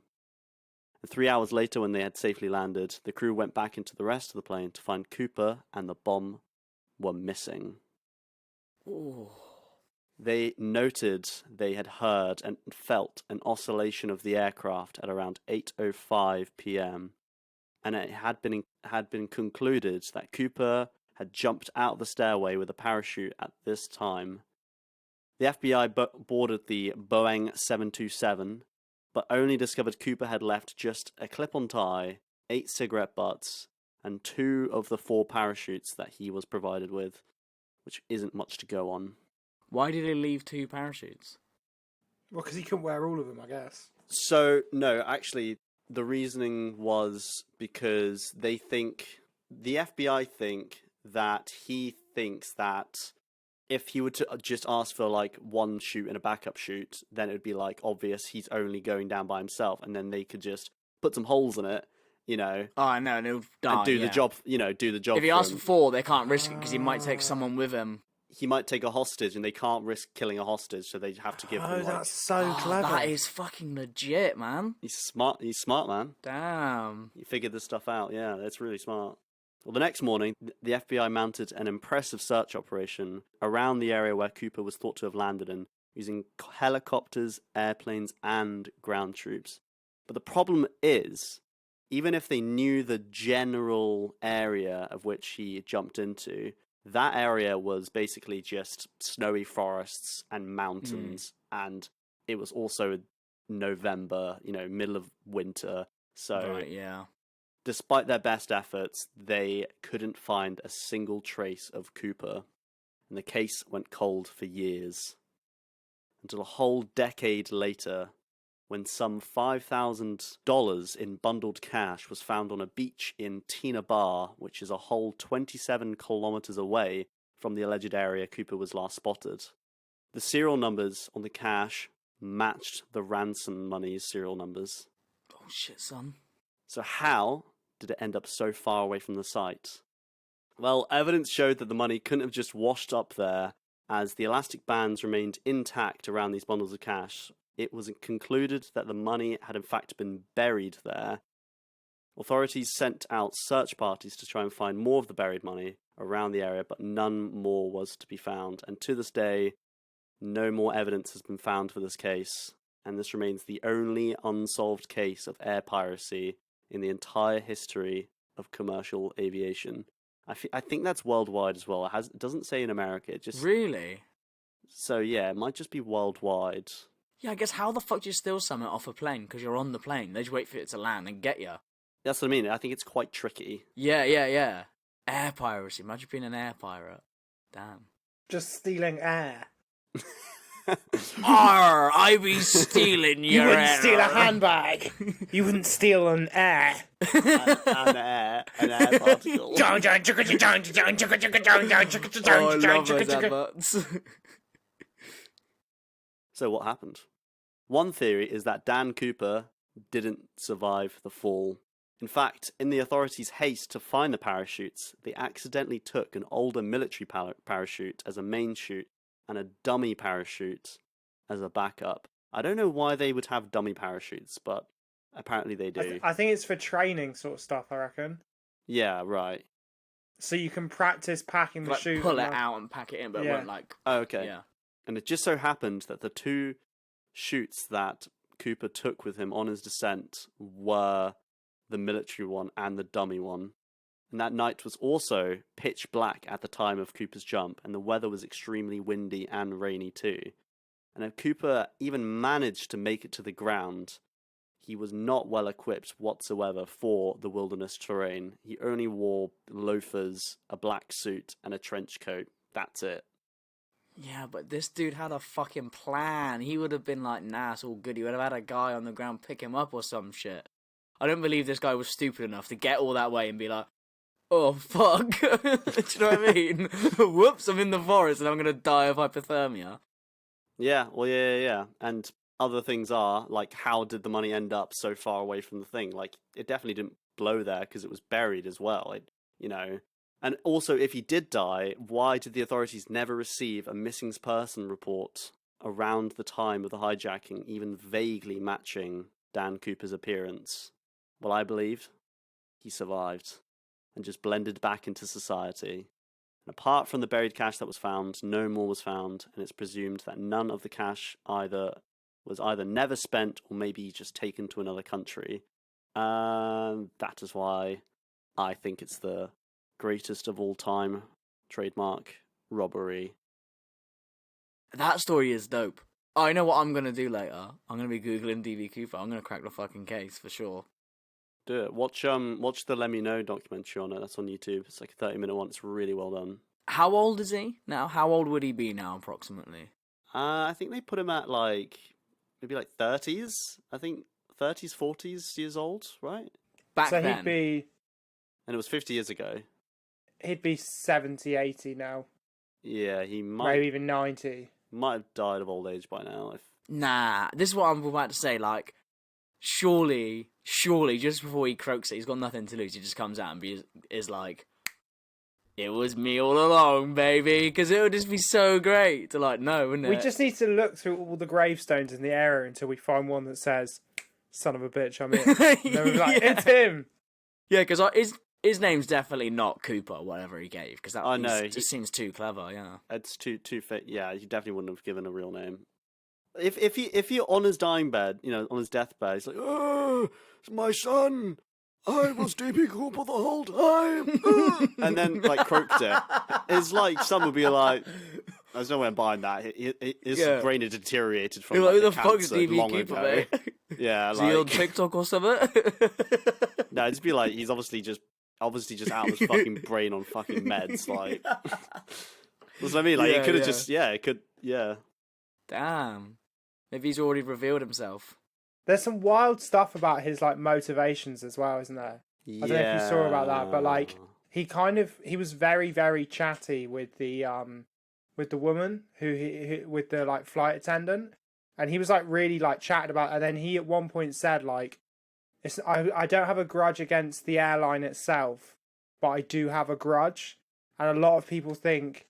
And 3 hours later, when they had safely landed, the crew went back into the rest of the plane to find Cooper and the bomb were missing. Ooh. They noted they had heard and felt an oscillation of the aircraft at around 8:05 p.m, and it had been concluded that Cooper had jumped out of the stairway with a parachute at this time. The FBI boarded the Boeing 727, but only discovered Cooper had left just a clip-on tie, 8 cigarette butts, and 2 of the 4 parachutes that he was provided with, which isn't much to go on. Why did he leave 2 parachutes? Well, because he couldn't wear all of them, I guess. So, no, actually, the reasoning was because the FBI think that he thinks that if he were to just ask for, 1 chute and a backup chute, then it would be, obvious he's only going down by himself, and then they could just put some holes in it, Oh, I know, and he'll die, and do the job, do the job. If he asks for 4, they can't risk it, because he might take someone with him. He might take a hostage, and they can't risk killing a hostage, so they have to give him. Oh, that's so clever. That is fucking legit, man. He's smart, man. Damn. He figured this stuff out, yeah, that's really smart. Well, the next morning, the FBI mounted an impressive search operation around the area where Cooper was thought to have landed in, using helicopters, airplanes, and ground troops. But the problem is, even if they knew the general area of which he jumped into, that area was basically just snowy forests and mountains, and it was also November, middle of winter. So, right, yeah. Despite their best efforts, they couldn't find a single trace of Cooper, and the case went cold for years. Until a whole decade later, when some $5,000 in bundled cash was found on a beach in Tina Bar, which is a whole 27 kilometers away from the alleged area Cooper was last spotted. The serial numbers on the cash matched the ransom money's serial numbers. Oh shit, son. So how did it end up so far away from the site? Well, evidence showed that the money couldn't have just washed up there, as the elastic bands remained intact around these bundles of cash. It was concluded that the money had in fact been buried there. Authorities sent out search parties to try and find more of the buried money around the area, but none more was to be found. And to this day, no more evidence has been found for this case, and this remains the only unsolved case of air piracy in the entire history of commercial aviation. I think that's worldwide as well. It doesn't say in America. It just Really? So yeah, it might just be worldwide. Yeah, I guess how the fuck do you steal something off a plane? Because you're on the plane. They just wait for it to land and get you. That's what I mean. I think it's quite tricky. Yeah. Air piracy. Imagine being an air pirate. Damn. Just stealing air. Arr, I be stealing your You wouldn't air. steal a handbag. You wouldn't steal an air. An air particle. Oh, I love those adverts. So what happened? One theory is that Dan Cooper didn't survive the fall. In fact, in the authorities' haste to find the parachutes, they accidentally took an older military parachute as a main chute and a dummy parachute as a backup. I don't know why they would have dummy parachutes, but apparently they do. I think it's for training sort of stuff, I reckon. Yeah, right. So you can practice packing the Like, chute. pull it out and pack it in, but it won't like... Oh, okay. Yeah. And it just so happened that the two chutes that Cooper took with him on his descent were the military one and the dummy one. And that night was also pitch black at the time of Cooper's jump, and the weather was extremely windy and rainy too. And if Cooper even managed to make it to the ground, he was not well equipped whatsoever for the wilderness terrain. He only wore loafers, a black suit, and a trench coat. That's it. Yeah, but this dude had a fucking plan. He would have been like, nah, it's all good. He would have had a guy on the ground pick him up or some shit. I don't believe this guy was stupid enough to get all that way and be like, oh, fuck. Do you know what I mean? Whoops, I'm in the forest and I'm going to die of hypothermia. Yeah, well, yeah. And other things are, like, how did the money end up so far away from the thing? Like, it definitely didn't blow there because it was buried as well, And also, if he did die, why did the authorities never receive a missing person report around the time of the hijacking, even vaguely matching Dan Cooper's appearance? Well, I believe he survived and just blended back into society. And apart from the buried cash that was found, no more was found, and it's presumed that none of the cash was either never spent or maybe just taken to another country. That is why I think it's the greatest of all time trademark robbery. That story is dope. I know what I'm going to do later. I'm going to be Googling DB Cooper. I'm going to crack the fucking case for sure. Do it. Watch the Let Me Know documentary on it. That's on YouTube. It's like a 30-minute one. It's really well done. How old is he now? How old would he be now, approximately? I think they put him at maybe 30s. I think 30s, 40s years old, right? Back so then. he'd be... And it was 50 years ago. He'd be 70, 80 now. Yeah, he might... Maybe even 90. Might have died of old age by now. Nah, this is what I'm about to say, like... Surely, just before he croaks it, he's got nothing to lose. He just comes out and is like, it was me all along, baby. Because it would just be so great to know, wouldn't it? We just need to look through all the gravestones in the area until we find one that says, son of a bitch, I'm in. And then we're like, it's him. Yeah, because his name's definitely not Cooper, whatever he gave. Because that just seems too clever, yeah. It's too fit. Yeah, he definitely wouldn't have given a real name. If he on his dying bed, on his deathbed, he's like, "Oh, it's my son. I was DB Cooper the whole time," and then croaked it. It's like some would be like, "There's no way I'm buying that. His brain had deteriorated from who the cancer fuck's DB long Cooper, ago." mate? Yeah, Is he on TikTok or something? No, it'd be like he's obviously just out of his fucking brain on fucking meds. Like, that's what I mean. Like, it could have just, it could, yeah. Damn. Maybe he's already revealed himself. There's some wild stuff about his motivations as well, isn't there? I don't know if you saw about that, but he was very, very chatty with the with the woman who with the like flight attendant, and he was like really like chatting about it. And then he at one point said like, I don't have a grudge against the airline itself, but I do have a grudge. And a lot of people think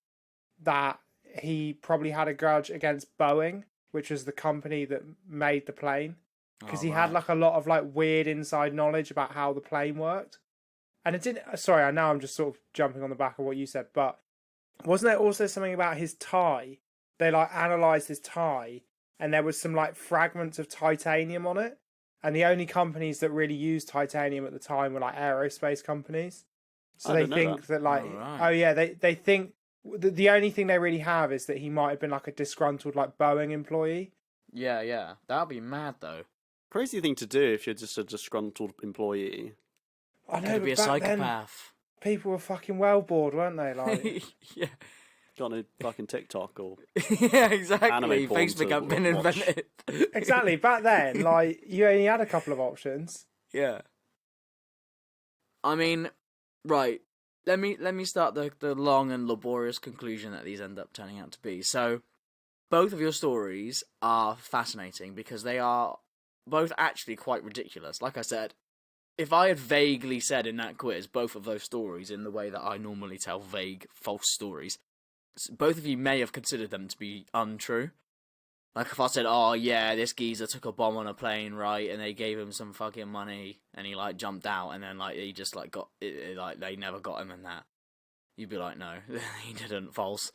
that he probably had a grudge against Boeing, which was the company that made the plane, because he had like a lot of like weird inside knowledge about how the plane worked. And it didn't. Sorry, I know I'm just sort of jumping on the back of what you said, but wasn't there also something about his tie? They like analysed his tie, and there was some like fragments of titanium on it. And the only companies that really used titanium at the time were like aerospace companies. So they think that like, they think the only thing they really have is that he might have been like a disgruntled like Boeing employee. Yeah, that'd be mad though. Crazy thing to do if you're just a disgruntled employee. I know, Could be a psychopath. People were fucking well bored, weren't they? Like, yeah. Got a fucking TikTok or yeah, exactly. Anime porn Facebook hadn't been watch. invented. exactly. Back then, like you only had a couple of options. Yeah. I mean, right. Let me start the long and laborious conclusion that these end up turning out to be. So, both of your stories are fascinating because they are both actually quite ridiculous. Like I said, if I had vaguely said in that quiz both of those stories in the way that I normally tell vague, false stories, both of you may have considered them to be untrue. Like if I said, oh yeah, this geezer took a bomb on a plane, right, and they gave him some fucking money, and he like jumped out, and then like he just like got it, like they never got him in that, you'd be like, no, he didn't, false.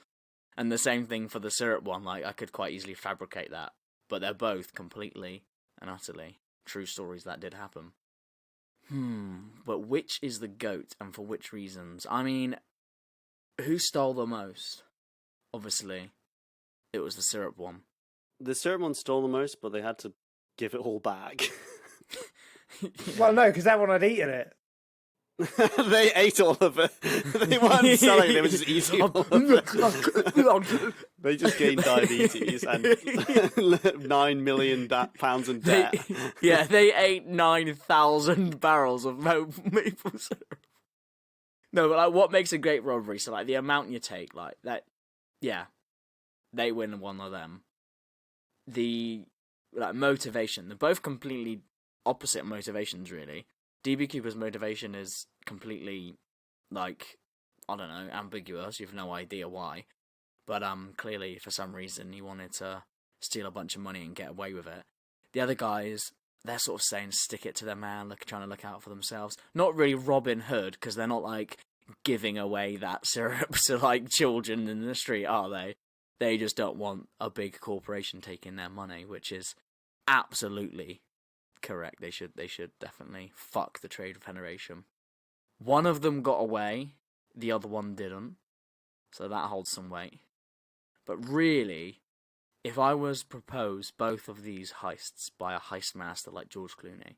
And the same thing for the syrup one, like I could quite easily fabricate that, but they're both completely and utterly true stories that did happen. But which is the GOAT, and for which reasons? I mean, who stole the most? Obviously, it was the syrup one. The syrup one stole the most, but they had to give it all back. Well, no, because everyone had eaten it. They ate all of it. They weren't selling, they were just eating all of it. They just gained diabetes and £9 million pounds in debt. They ate 9,000 barrels of maple syrup. No, but like, what makes a great robbery? So like the amount you take, like that, yeah, they win one of them. The like motivation, they're both completely opposite motivations, really. DB Cooper's motivation is completely, like, I don't know, ambiguous. You have no idea why. But clearly, for some reason, he wanted to steal a bunch of money and get away with it. The other guys, they're sort of saying stick it to their man, trying to look out for themselves. Not really Robin Hood, because they're not, like, giving away that syrup to, like, children in the street, are they? They just don't want a big corporation taking their money, which is absolutely correct. They should definitely fuck the Trade Federation. One of them got away, the other one didn't, so that holds some weight. But really, if I was proposed both of these heists by a heist master like George Clooney,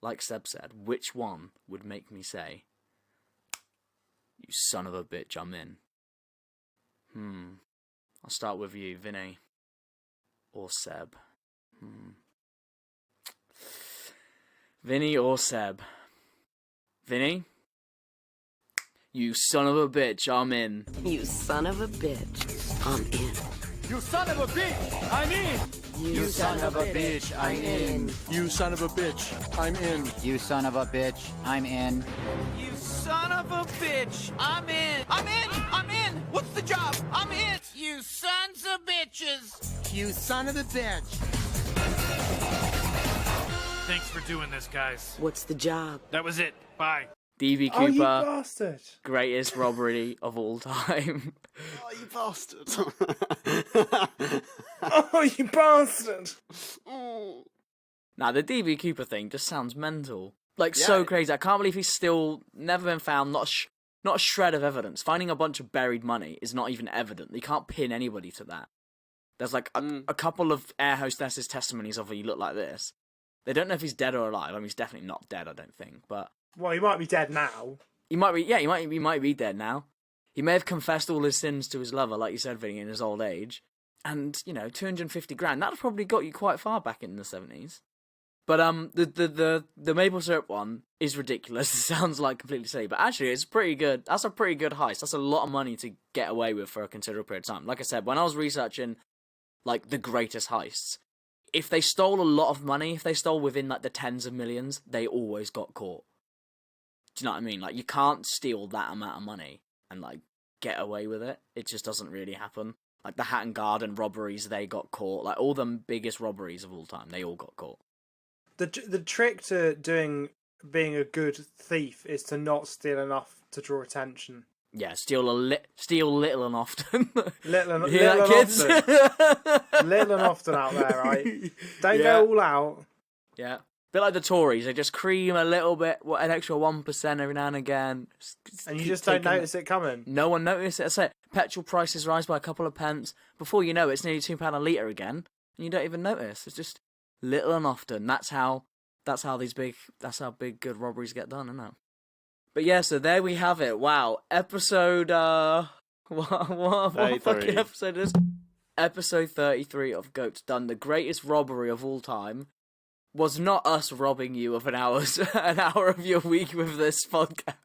like Seb said, which one would make me say, you son of a bitch, I'm in? I'll start with you, Vinny. Or Seb. Vinny or Seb? Vinny? You son of a bitch, I'm in. You son of a bitch, I'm in. You son of a bitch, I'm in. You son of a bitch, I'm in. You son of a bitch, I'm in. You son of a bitch, I'm in. You son of a bitch, I'm in. I'm in, I'm in. What's the job? I'm in. You sons of bitches. You son of a bitch. Thanks for doing this, guys. What's the job? That was it. Bye. DB Oh, you Cooper, bastard! greatest robbery of all time. Oh, you bastard. Oh, you bastard! Now, the DB Cooper thing just sounds mental. Like, so crazy. I can't believe he's still never been found. Not a shred of evidence. Finding a bunch of buried money is not even evident. You can't pin anybody to that. There's like a couple of air hostesses' testimonies of he looked like this. They don't know if he's dead or alive. I mean, he's definitely not dead, I don't think. But Well, he might be dead now. he might be. Yeah, he might be dead now. He may have confessed all his sins to his lover, like you said, Vinny, in his old age. And, 250 grand, that probably got you quite far back in the 70s. But the maple syrup one is ridiculous. It sounds like completely silly, but actually it's pretty good. That's a pretty good heist. That's a lot of money to get away with for a considerable period of time. Like I said, when I was researching like the greatest heists, if they stole a lot of money, if they stole within like the tens of millions, they always got caught. Do you know what I mean? Like, you can't steal that amount of money and like get away with it. It just doesn't really happen. Like the Hatton Garden robberies, they got caught. Like all the biggest robberies of all time, they all got caught. The trick to being a good thief is to not steal enough to draw attention. Yeah, steal little and often. Little and kids? often. Little and often out there, right? Don't go all out. Yeah. Bit like the Tories, they just cream a little bit, an extra 1% every now and again. And you just don't notice it coming. No one noticed it. That's it. Petrol prices rise by a couple of pence. Before you know it, it's nearly £2 a litre again, and you don't even notice. It's just little and often. That's how big good robberies get done, isn't it? But yeah, so there we have it. Wow, episode what fucking episode is? Episode 33 of Goats Done. The greatest robbery of all time was not us robbing you of an hour of your week with this podcast.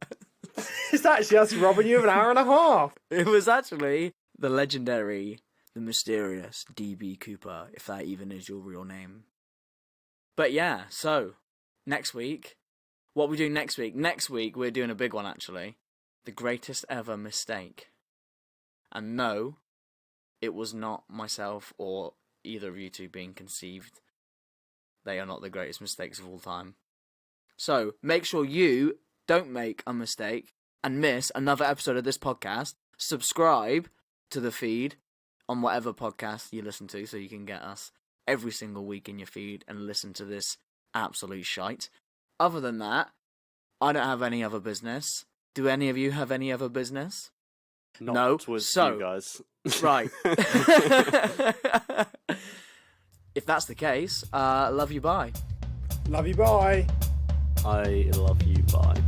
It's actually us robbing you of an hour and a half. It was actually the legendary, the mysterious DB Cooper, if that even is your real name. But yeah, so next week, what we do next week? Next week we're doing a big one actually. The greatest ever mistake. And no, it was not myself or either of you two being conceived. They are not the greatest mistakes of all time. So make sure you don't make a mistake and miss another episode of this podcast. Subscribe to the feed on whatever podcast you listen to so you can get us every single week in your feed and listen to this absolute shite. Other than that, I don't have any other business. Do any of you have any other business? Not with you guys. Right. If that's the case, love you, bye. Love you, bye. I love you, bye.